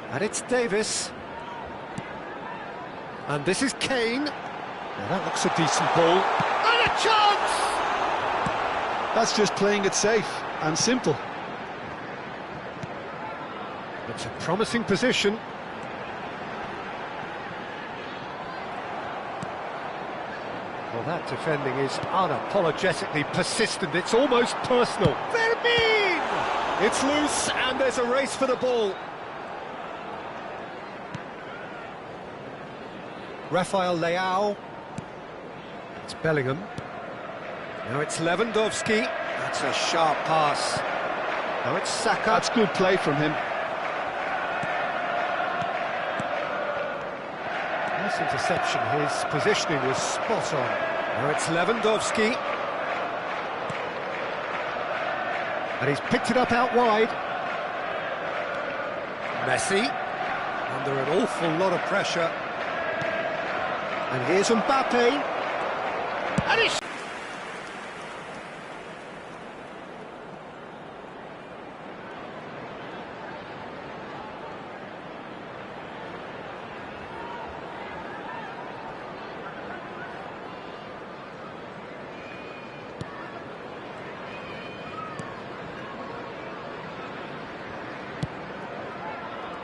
And it's Davis. And this is Kane. Now that looks a decent ball. And a chance! That's just playing it safe and simple. It's a promising position. Well, that defending is unapologetically persistent. It's almost personal. Fermin! It's loose, and there's a race for the ball. Rafael Leao. It's Bellingham. Now it's Lewandowski. That's a sharp pass. Now it's Saka. That's good play from him. Nice interception. His positioning was spot on. Now it's Lewandowski. And he's picked it up out wide. Messi. Under an awful lot of pressure. And here's Mbappe. And it's...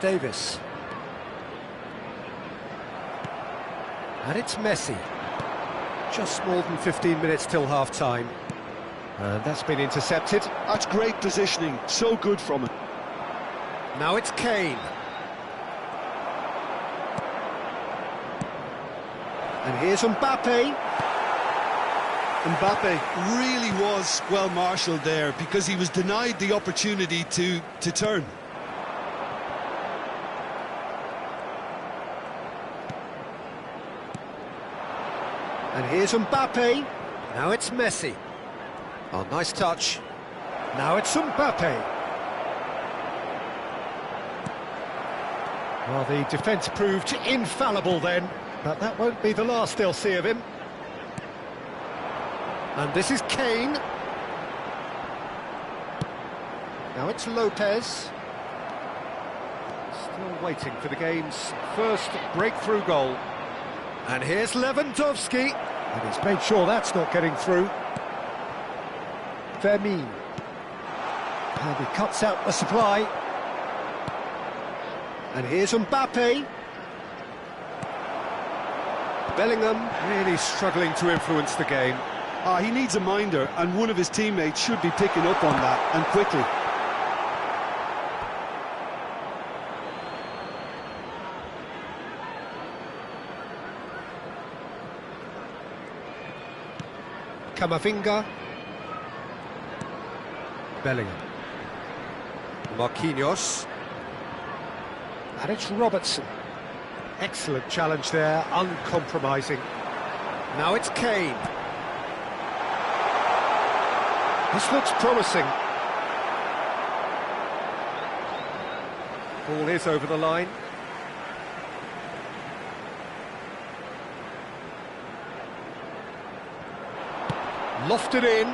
Davis. And it's Messi. Just more than 15 minutes till half-time. And that's been intercepted. That's great positioning, so good from him. Now it's Kane. And here's Mbappe. Mbappe really was well marshalled there because he was denied the opportunity to turn. And here's Mbappe. Now it's Messi. Oh, nice touch. Now it's Mbappe. Well, the defence proved infallible then, but that won't be the last they'll see of him. And this is Kane. Now it's Lopez. Still waiting for the game's first breakthrough goal. And here's Lewandowski. And he's made sure that's not getting through. Fermin. And he cuts out the supply. And here's Mbappe. Bellingham really struggling to influence the game. He needs a minder, and one of his teammates should be picking up on that, and quickly. Camavinga. Bellingham. Marquinhos. And it's Robertson. Excellent challenge there, uncompromising. Now it's Kane. This looks promising. Ball is over the line. Lofted in.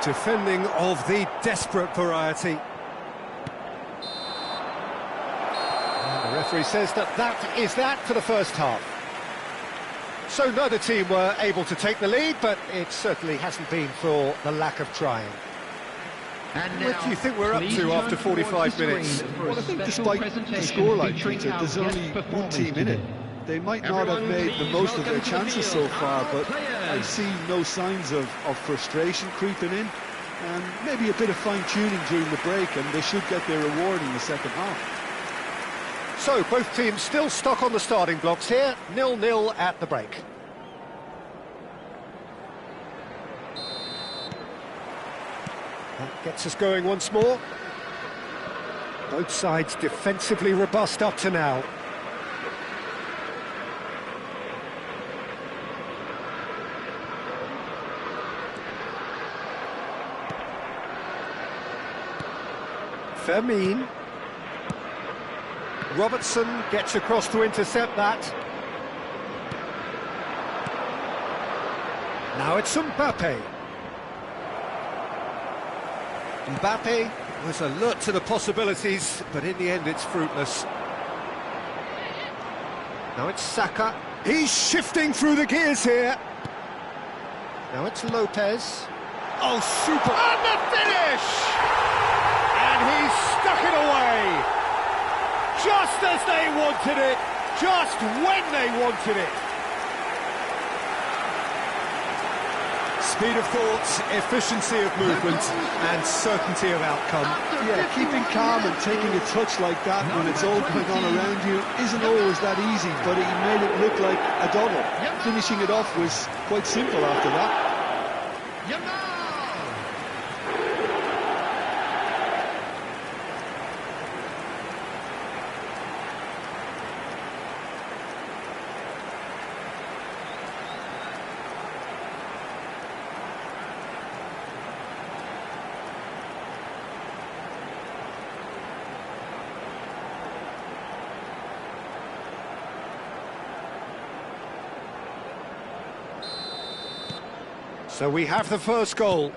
Defending of the desperate variety. And the referee says that is that for the first half. So neither team were able to take the lead, but it certainly hasn't been for the lack of trying. What do you think we're up to after 45 minutes? Well, I think despite the scoreline, Peter, there's only one team in it. They might not have made the most of their chances so far, but I see no signs of frustration creeping in. And maybe a bit of fine-tuning during the break, and they should get their reward in the second half. So, both teams still stuck on the starting blocks here, 0-0 at the break. That gets us going once more. Both sides defensively robust up to now. Fermin. Robertson gets across to intercept that. Now it's Mbappe. Mbappe was alert to the possibilities, but in the end it's fruitless. Now it's Saka. He's shifting through the gears here. Now it's Lopez. Oh, super! And the finish! And he's stuck it away! Just as they wanted it, just when they wanted it. Speed of thought, efficiency of movement, and certainty of outcome. Yeah, keeping calm and taking a touch like that when it's all going on around you isn't always that easy, but he made it look like a doddle. Finishing it off was quite simple after that. So we have the first goal.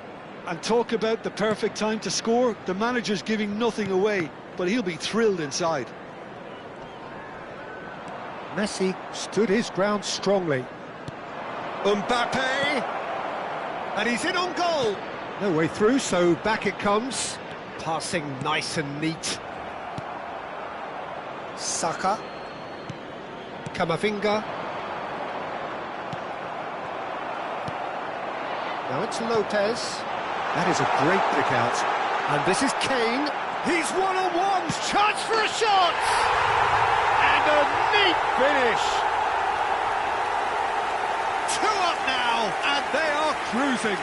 And talk about the perfect time to score. The manager's giving nothing away, but he'll be thrilled inside. Messi stood his ground strongly. Mbappe! And he's in on goal! No way through, so back it comes. Passing nice and neat. Saka. Camavinga. Now it's Lopez. That is a great pick out. And this is Kane. He's one-on-ones. Chance for a shot! And a neat finish. and they are cruising.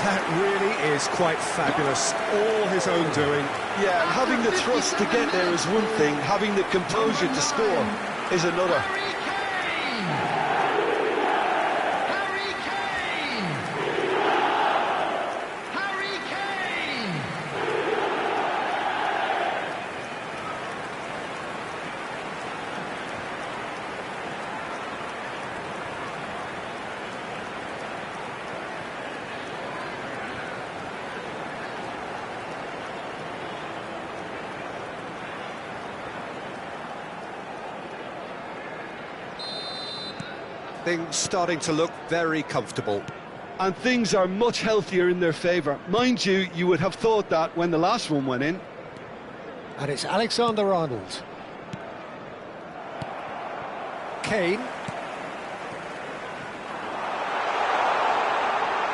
That really is quite fabulous, all his own doing. Yeah, and having the thrust to get there is one thing, having the composure to score is another. Harry Kane! Harry Kane! Things starting to look very comfortable. And things are much healthier in their favour. Mind you, you would have thought that when the last one went in. And it's Alexander-Arnold. Kane.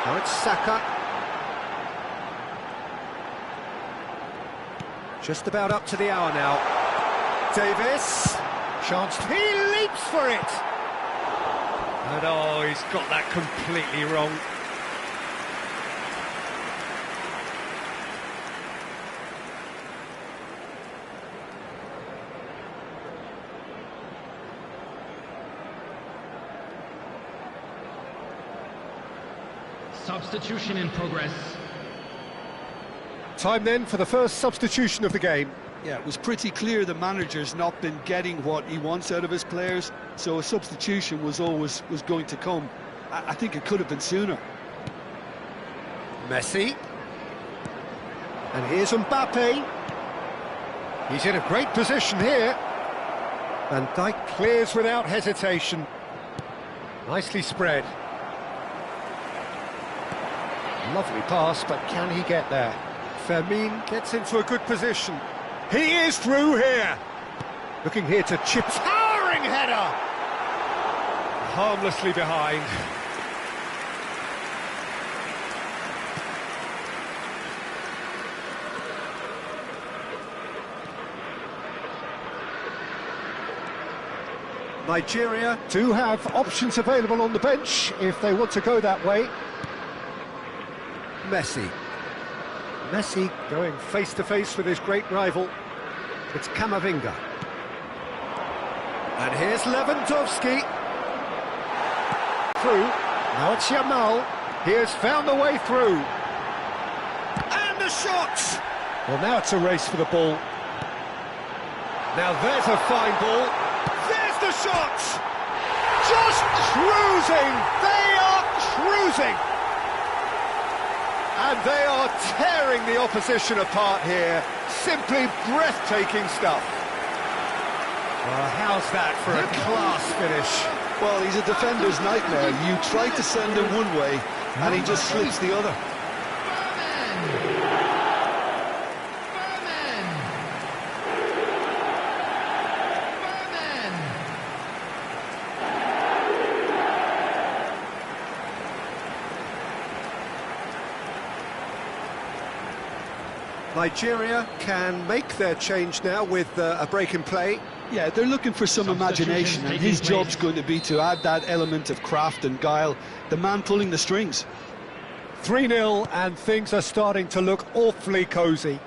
Now it's Saka. Just about up to the hour now. Davis. Chance. He leaps for it. And oh, he's got that completely wrong. Substitution in progress. Time then for the first substitution of the game. Yeah, it was pretty clear the manager's not been getting what he wants out of his players, so a substitution was going to come. I think it could have been sooner. Messi. And here's Mbappe. He's in a great position here. Van Dijk clears without hesitation. Nicely spread. Lovely pass, but can he get there? Fermin gets into a good position. He is through here. Looking here to chip. Towering header! Harmlessly behind. Nigeria do have options available on the bench if they want to go that way. Messi. Messi going face-to-face with his great rival. It's Camavinga. And here's Lewandowski. Through. Now it's Yamal. He has found a way through. And the shot! Well, now it's a race for the ball. Now there's a fine ball. There's the shot! Just cruising! They are cruising! And they are tearing the opposition apart here. Simply breathtaking stuff. Well, how's that for a class finish? Well, he's a defender's nightmare. You try to send him one way, and he just slips the other. Nigeria can make their change now with a break in play. Yeah, they're looking for some imagination, and his job's going to be to add that element of craft and guile, the man pulling the strings. 3-0, and things are starting to look awfully cosy.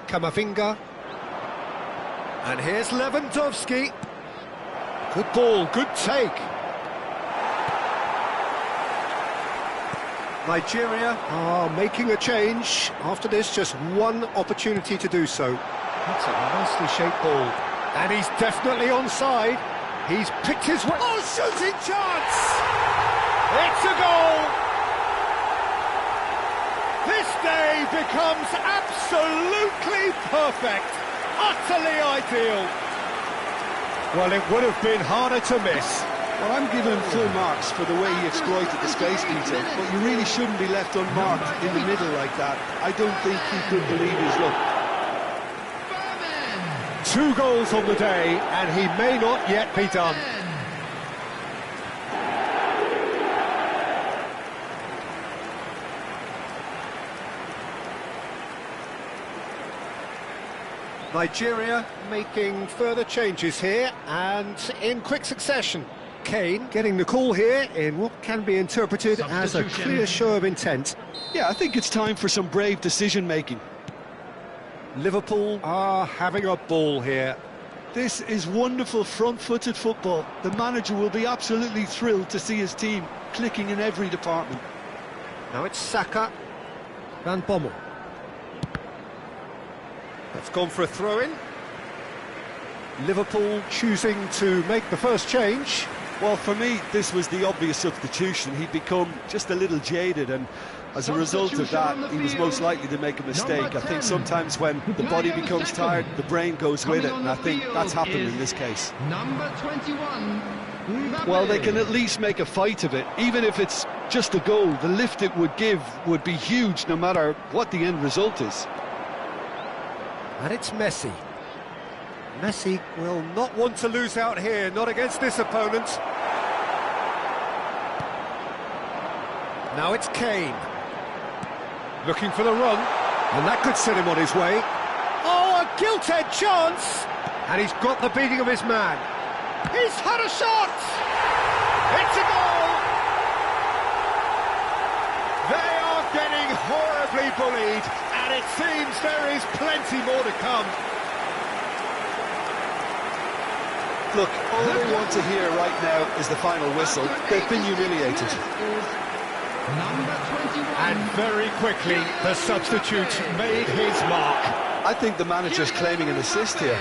Camavinga. And here's Lewandowski. Good ball, good take. Nigeria are making a change. After this, just one opportunity to do so. That's a nicely shaped ball. And he's definitely onside. He's picked his way. Oh, shooting chance! It's a goal! This day becomes absolutely perfect. Utterly ideal. Well, it would have been harder to miss. Well, I'm giving him full marks for the way he exploited the space, Peter, but you really shouldn't be left unmarked in the middle like that. I don't think he could believe his luck. 2 goals on the day, and he may not yet be done. Nigeria making further changes here, and in quick succession. Kane getting the call here in what can be interpreted as a clear show of intent. Yeah, I think it's time for some brave decision-making. Liverpool are having a ball here. This is wonderful front-footed football. The manager will be absolutely thrilled to see his team clicking in every department. Now it's Saka. Van Bommel. That's gone for a throw-in. Liverpool choosing to make the first change. Well, for me, this was the obvious substitution. He'd become just a little jaded, and as a result of that, he was most likely to make a mistake. I think sometimes when the body becomes tired, the brain goes with it, and I think that's happened in this case. Number 21. Well, they can at least make a fight of it. Even if it's just a goal, the lift it would give would be huge no matter what the end result is. And it's Messi. Messi will not want to lose out here, not against this opponent. Now it's Kane. Looking for the run, and that could set him on his way. Oh, a gilt-edged chance! And he's got the beating of his man. He's had a shot! It's a goal! They are getting horribly bullied, and it seems there is plenty more to come. Look, all they want to hear right now is the final whistle. They've been humiliated. Number 21. And very quickly, the substitute made his mark. I think the manager's claiming an assist here.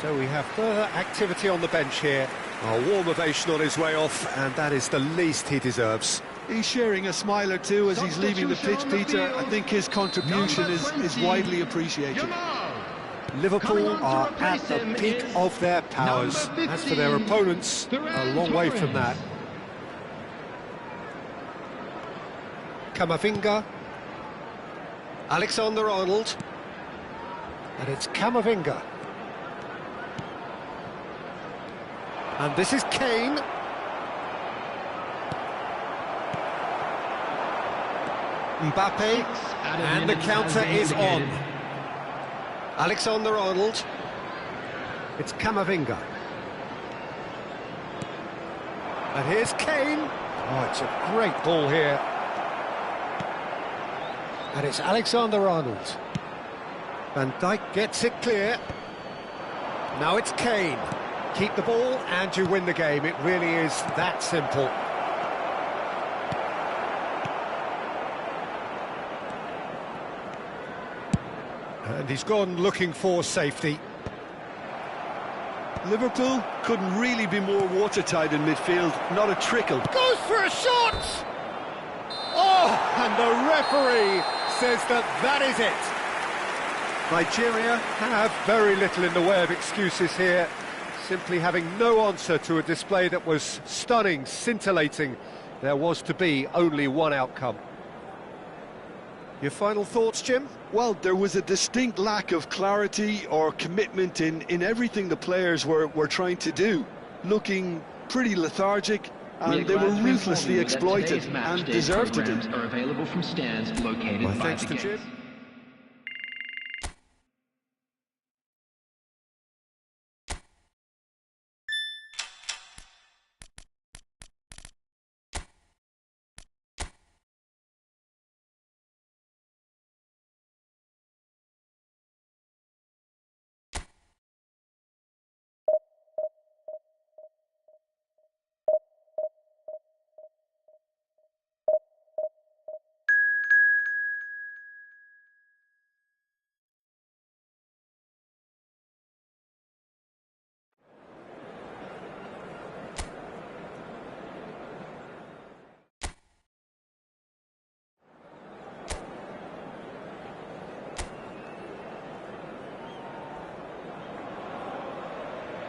So we have further activity on the bench here. A warm ovation on his way off, and that is the least he deserves. He's sharing a smile or two as he's leaving the pitch, Peter. I think his contribution is widely appreciated. Liverpool are at the peak of their powers. As for their opponents, a long way from that. Camavinga. Alexander-Arnold. And it's Camavinga. And this is Kane. Mbappe, and the counter is on. Alexander-Arnold. It's Camavinga. And here's Kane. Oh, it's a great ball here. And it's Alexander-Arnold. Van Dijk gets it clear. Now it's Kane. Keep the ball and you win the game. It really is that simple. And he's gone looking for safety. Liverpool couldn't really be more watertight in midfield, not a trickle. Goes for a shot! Oh, and the referee says that is it. Nigeria have very little in the way of excuses here. Simply having no answer to a display that was stunning, scintillating. There was to be only one outcome. Your final thoughts, Jim? Well, there was a distinct lack of clarity or commitment in everything the players were trying to do. Looking pretty lethargic, and they were ruthlessly exploited and deserved to do. Are available from stands located by Thanks the to gate. Jim.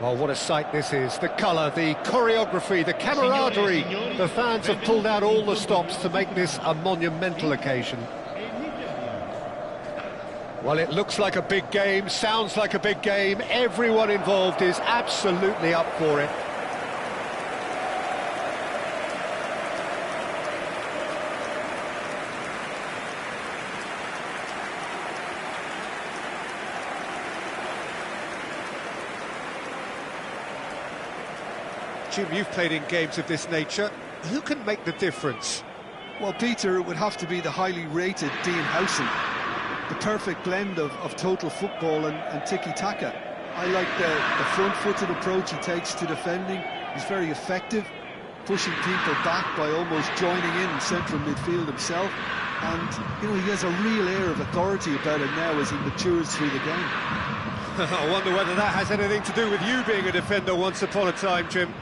Oh, what a sight this is. The colour, the choreography, the camaraderie. The fans have pulled out all the stops to make this a monumental occasion. Well, it looks like a big game, sounds like a big game. Everyone involved is absolutely up for it. Jim, you've played in games of this nature. Who can make the difference? Well, Peter, it would have to be the highly rated Dean Howson. The perfect blend of total football and tiki-taka. I like the front-footed approach he takes to defending. He's very effective, pushing people back by almost joining in central midfield himself. And, you know, he has a real air of authority about him now as he matures through the game. I wonder whether that has anything to do with you being a defender once upon a time, Jim.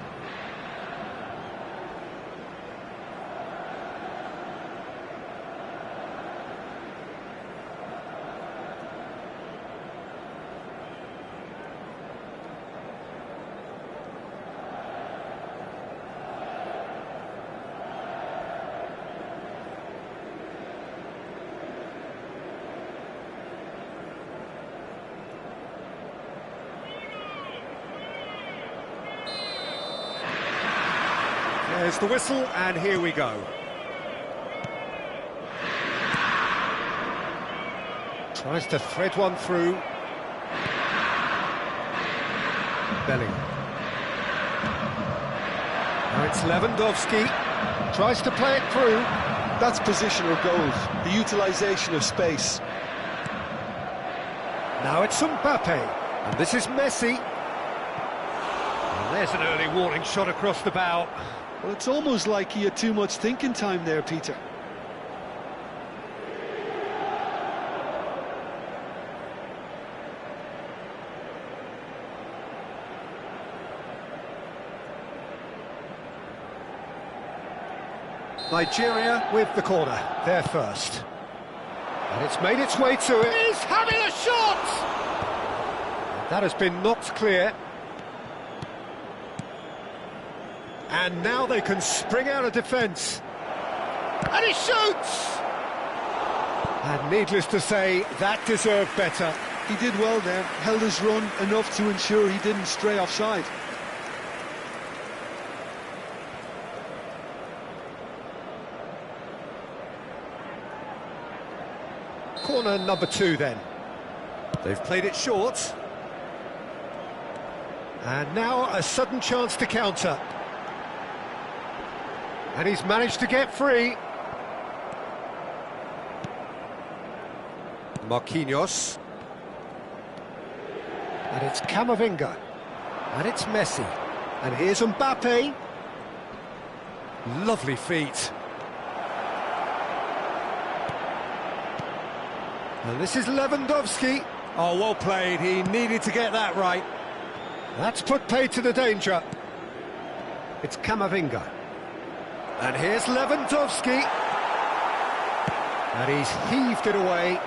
There's the whistle, and here we go. Tries to thread one through. Bellingham. Now it's Lewandowski. Tries to play it through. That's positional goals, the utilisation of space. Now it's Mbappe, and this is Messi. And there's an early warning shot across the bow. Well, it's almost like he had too much thinking time there, Peter. Nigeria with the corner, they're first. And it's made its way to it. He's having a shot! That has been knocked clear. And now they can spring out of defence. And he shoots! And needless to say, that deserved better. He did well there, held his run enough to ensure he didn't stray offside. Corner number 2 then. They've played it short. And now a sudden chance to counter. And he's managed to get free. Marquinhos. And it's Camavinga. And it's Messi. And here's Mbappe. Lovely feet. And this is Lewandowski. Oh, well played. He needed to get that right. That's put paid to the danger. It's Camavinga. And here's Lewandowski. And he's heaved it away.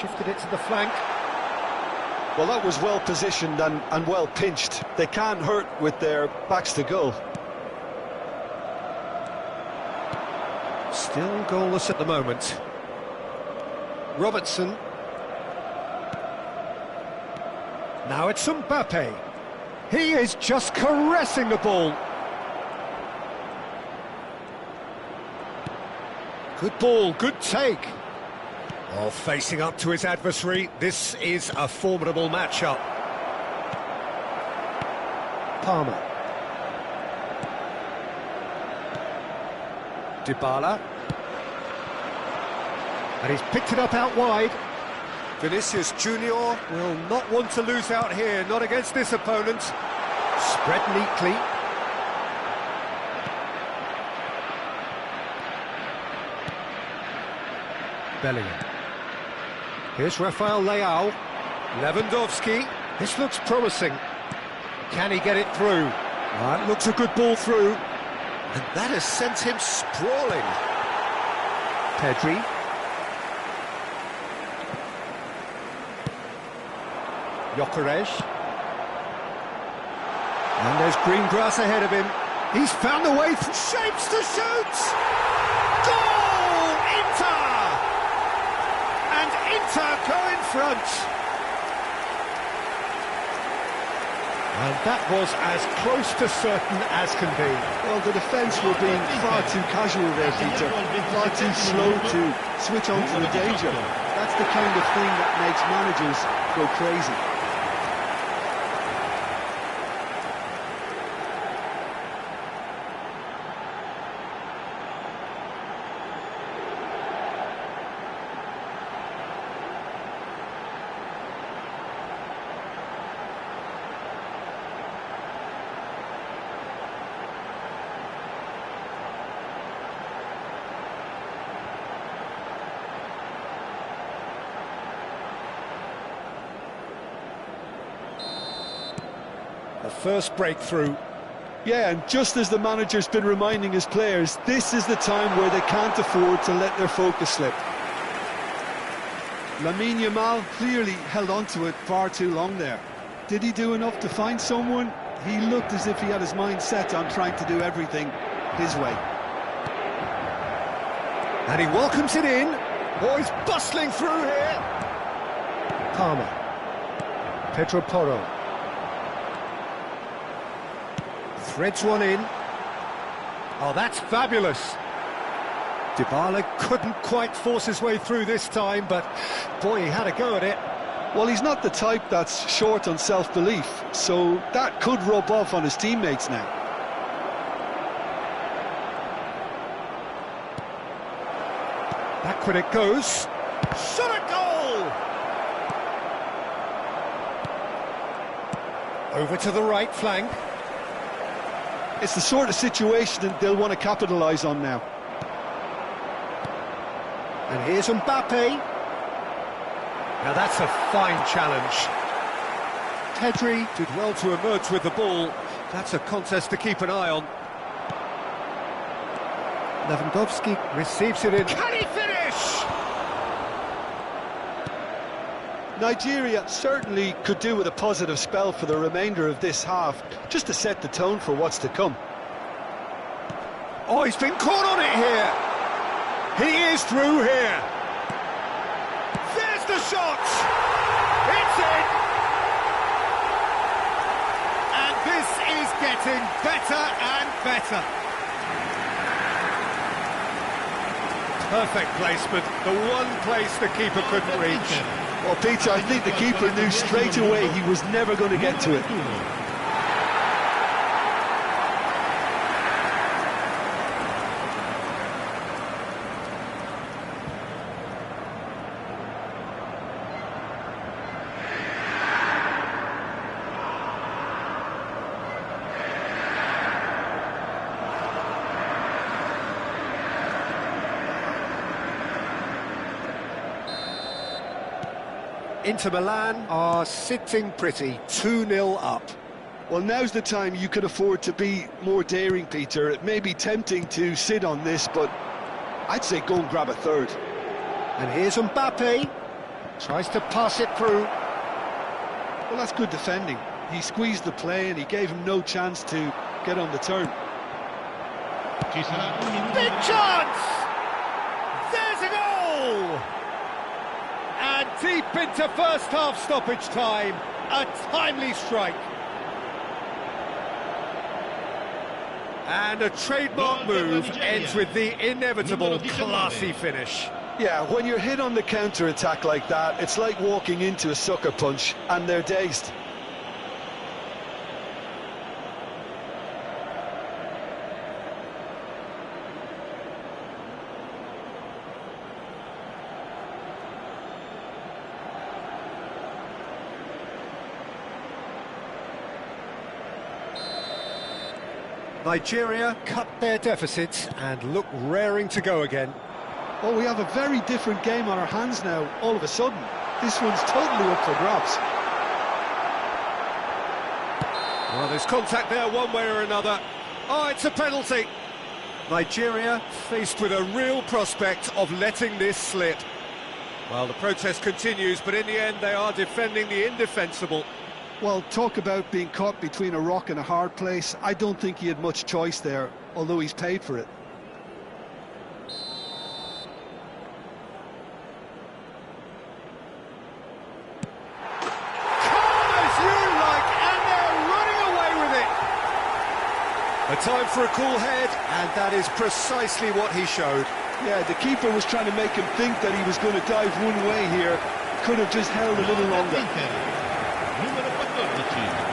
Shifted it to the flank. Well, that was well positioned and well pinched. They can't hurt with their backs to goal. Still goalless at the moment. Robertson. Now it's Mbappe. He is just caressing the ball. Good ball, good take. Oh, facing up to his adversary. This is a formidable matchup. Palmer. Dybala. And he's picked it up out wide. Vinicius Junior will not want to lose out here, not against this opponent. Spread neatly. Bellingham. Here's Rafael Leao. Lewandowski. This looks promising. Can he get it through? That looks a good ball through. And that has sent him sprawling. Pedri. Gyökeres. And there's green grass ahead of him. He's found the way, shapes to shoot! Goal! Inter! And Inter go in front. And that was as close to certain as can be. Well, the defence were being far too casual there, Peter. Far too slow to switch on to the danger. That's the kind of thing that makes managers go crazy. The first breakthrough. Yeah, and just as the manager's been reminding his players, this is the time where they can't afford to let their focus slip. Lamine Yamal clearly held on to it far too long there. Did he do enough to find someone? He looked as if he had his mind set on trying to do everything his way. And he welcomes it in. Boys bustling through here. Palmer. Pedro Porro. Threads one in. Oh, that's fabulous. Dybala couldn't quite force his way through this time, but boy, he had a go at it. Well, he's not the type that's short on self-belief, so that could rub off on his teammates now. Backward it goes. Shot a goal! Over to the right flank. It's the sort of situation that they'll want to capitalise on now. And here's Mbappe. Now that's a fine challenge. Pedri did well to emerge with the ball. That's a contest to keep an eye on. Lewandowski receives it in. Can he finish? Nigeria certainly could do with a positive spell for the remainder of this half, just to set the tone for what's to come. Oh, he's been caught on it here. He is through here. There's the shot. It's in. And this is getting better and better. Perfect placement, the one place the keeper couldn't reach. Well, Peter, I think the keeper knew straight away he was never going to get to it. Inter Milan are sitting pretty, 2-0 up. Well, now's the time you can afford to be more daring, Peter. It may be tempting to sit on this, but I'd say go and grab a third. And here's Mbappe. Tries to pass it through. Well, that's good defending. He squeezed the play and he gave him no chance to get on the turn. Big chance! There's a goal! And deep into first half stoppage time, a timely strike. And a trademark move ends with the inevitable classy finish. Yeah, when you're hit on the counter-attack like that, it's like walking into a sucker punch and they're dazed. Nigeria cut their deficit and look raring to go again. Oh, we have a very different game on our hands now, all of a sudden. This one's totally up for grabs. Well, there's contact there one way or another. Oh, it's a penalty. Nigeria faced with a real prospect of letting this slip. Well, the protest continues, but in the end they are defending the indefensible. Well, talk about being caught between a rock and a hard place. I don't think he had much choice there, although he's paid for it. Calm as you like, and they're running away with it. A time for a cool head, and that is precisely what he showed. Yeah, the keeper was trying to make him think that he was going to dive one way here. Could have just held a little longer. Numero 14.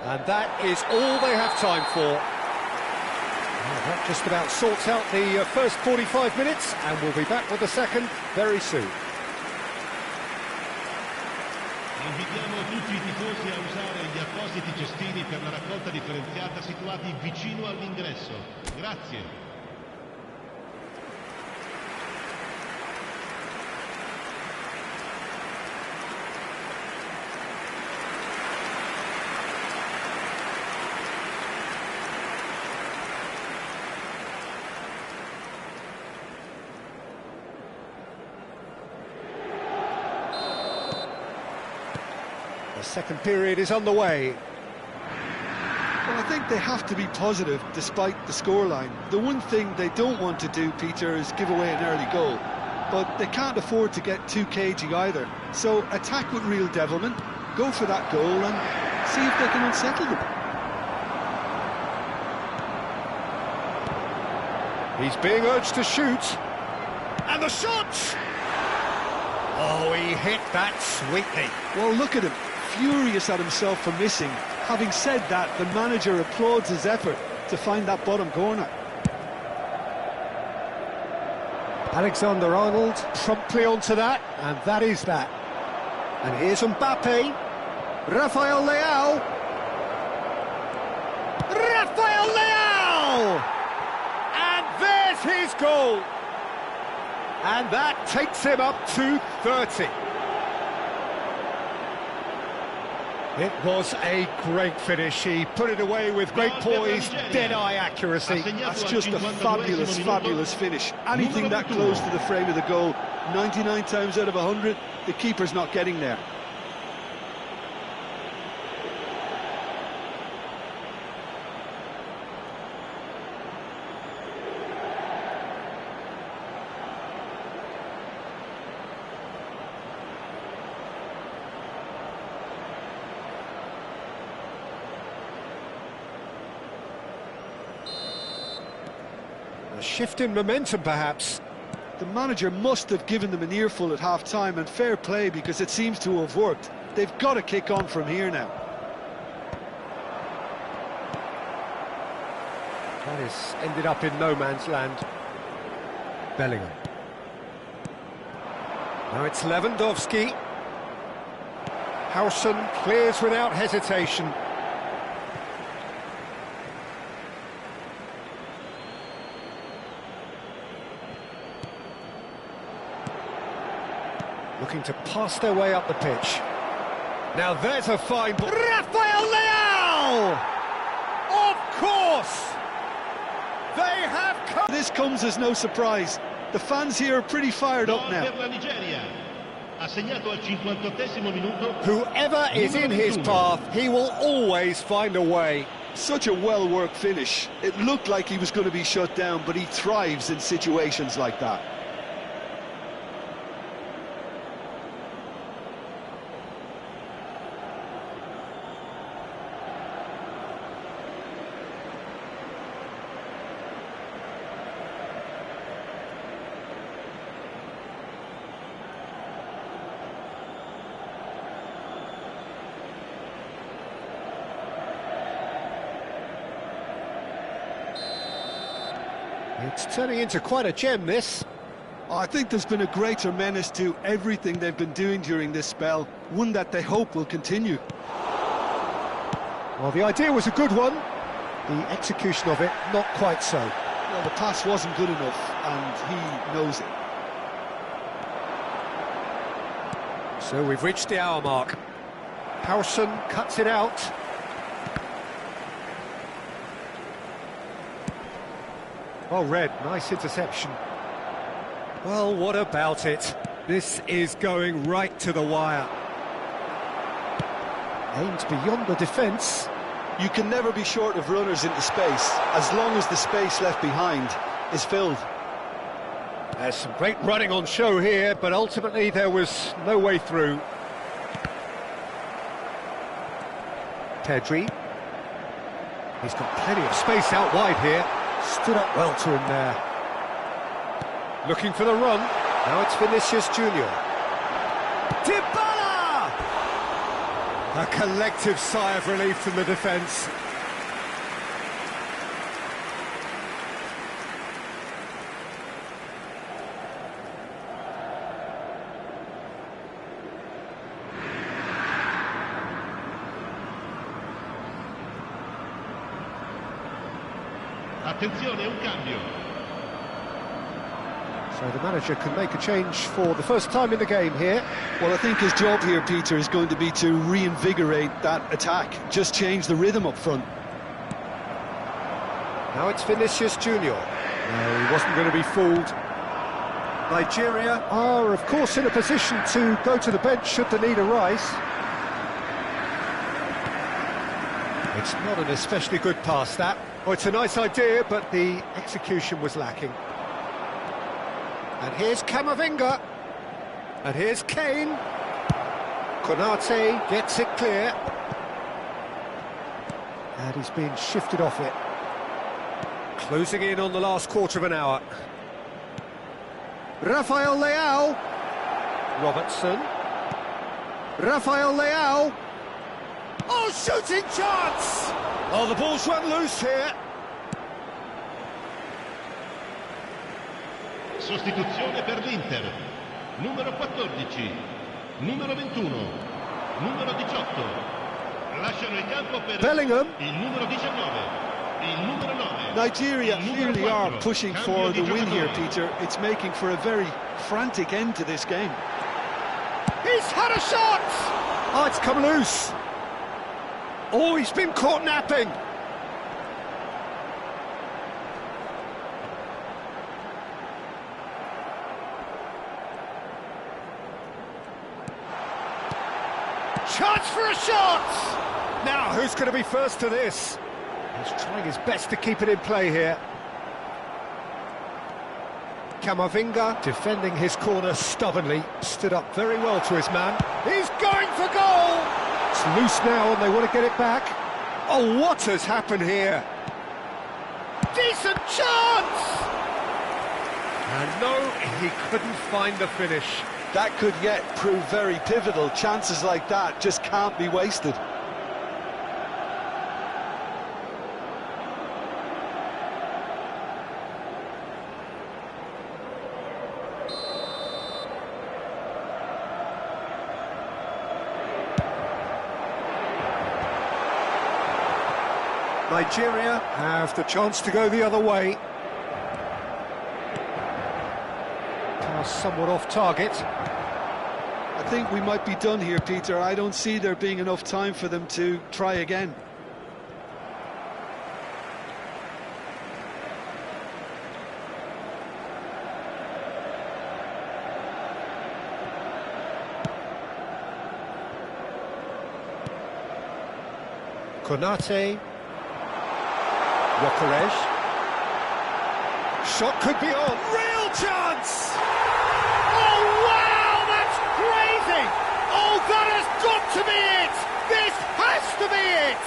And that is all they have time for. Well, that just about sorts out the first 45 minutes, and we'll be back with the second very soon. Invitiamo tutti i tifosi a usare gli appositi cestini per la raccolta differenziata situati vicino all'ingresso. Grazie. The second period is underway. Well, I think they have to be positive despite the scoreline. The one thing they don't want to do, Peter, is give away an early goal. But they can't afford to get too cagey either. So attack with real devilment, go for that goal and see if they can unsettle them. He's being urged to shoot. And the shot! Oh, he hit that sweetly. Well, look at him, furious at himself for missing. Having said that, the manager applauds his effort to find that bottom corner. Alexander-Arnold promptly onto that, and that is that. And here's Mbappe. Rafael Leao. Rafael Leao! And there's his goal. And that takes him up to 30. It was a great finish. He put it away with great poise, dead-eye accuracy. That's just a fabulous, fabulous finish. Anything that close to the frame of the goal, 99 times out of 100, the keeper's not getting there. A shift in momentum, perhaps. The manager must have given them an earful at half-time, and fair play because it seems to have worked. They've got to kick on from here now. That has ended up in no man's land. Bellingham. Now it's Lewandowski. Howson clears without hesitation. Looking to pass their way up the pitch. Now there's a fine ball. Rafael Leao! Of course! They have come. This comes as no surprise. The fans here are pretty fired up now. Whoever is in his path, he will always find a way. Such a well-worked finish. It looked like he was going to be shut down, but he thrives in situations like that. It's turning into quite a gem, this. I think there's been a greater menace to everything they've been doing during this spell, one that they hope will continue. Well, the idea was a good one. The execution of it, not quite so. Well, the pass wasn't good enough, and he knows it. So we've reached the hour mark. Howson cuts it out. Well read, nice interception. Well, what about it? This is going right to the wire. Aimed beyond the defence. You can never be short of runners into space, as long as the space left behind is filled. There's some great running on show here, but ultimately there was no way through. Pedri. He's got plenty of space out wide here. Stood up well to him there. Looking for the run. Now it's Vinicius Junior. Dybala! A collective sigh of relief from the defence. Attenzione, un cambio. So the manager can make a change for the first time in the game here. Well, I think his job here, Peter, is going to be to reinvigorate that attack. Just change the rhythm up front. Now it's Vinicius Junior. No, he wasn't going to be fooled. Nigeria are, of course, in a position to go to the bench should the need arise. It's not an especially good pass, that. Oh, it's a nice idea, but the execution was lacking. And here's Camavinga. And here's Kane. Konate gets it clear. And he's been shifted off it. Closing in on the last quarter of an hour. Rafael Leao. Robertson. Rafael Leao. Oh, shooting chance! Oh, the ball's run loose here. Sostituzione per l'Inter. Numero 14, numero 21, numero 18. Lasciano il campo per Bellingham. il numero 19, il numero 9. Nigeria il numero clearly are 4. pushing Cambio for di the win here, giocatore. Peter. It's making for a very frantic end to this game. He's had a shot! Oh, it's come loose. Oh, he's been caught napping. Chance for a shot! Now, who's going to be first to this? He's trying his best to keep it in play here. Camavinga defending his corner stubbornly, stood up very well to his man. He's going for goal! It's loose now and they want to get it back. Oh, what has happened here? Decent chance! And no, he couldn't find the finish. That could yet prove very pivotal. Chances like that just can't be wasted. Nigeria have the chance to go the other way. Pass somewhat off target. I think we might be done here, Peter. I don't see there being enough time for them to try again. Konate. Yokerej. Shot could be on. Real chance! Oh, wow! That's crazy! Oh, that has got to be it! This has to be it!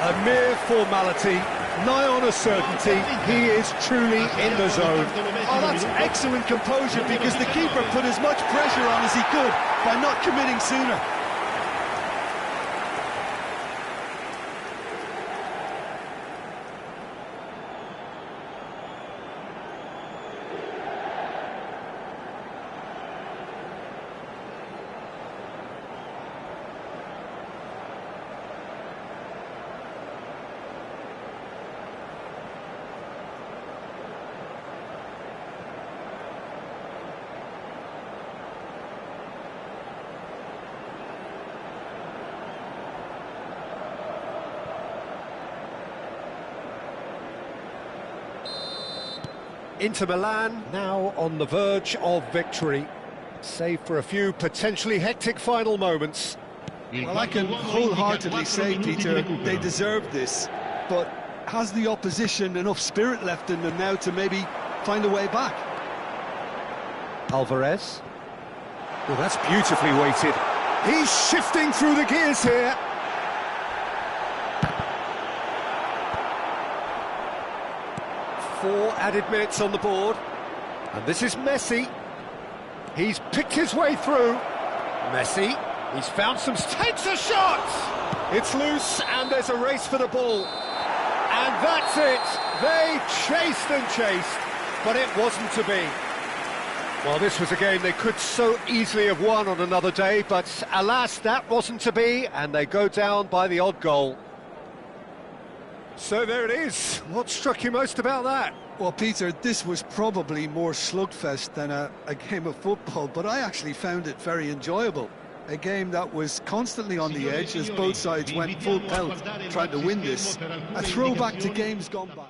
A mere formality, nigh on a certainty. He is truly in the zone. Oh, that's excellent composure, because the keeper put as much pressure on as he could by not committing sooner. Inter Milan now on the verge of victory, save for a few potentially hectic final moments. Well, I can wholeheartedly say, Peter, they deserve this, but has the opposition enough spirit left in them now to maybe find a way back? Alvarez. Well, that's beautifully weighted. He's shifting through the gears here. Four added minutes on the board. And this is Messi. He's picked his way through. Messi, he's found some... takes a shot! It's loose and there's a race for the ball. And that's it. They chased and chased, but it wasn't to be. Well, this was a game they could so easily have won on another day, but alas, that wasn't to be, and they go down by the odd goal. So there it is. What struck you most about that? Well, Peter, this was probably more slugfest than a game of football, but I actually found it very enjoyable. A game that was constantly on the edge as both sides went full pelt trying to win this. A throwback to games gone by.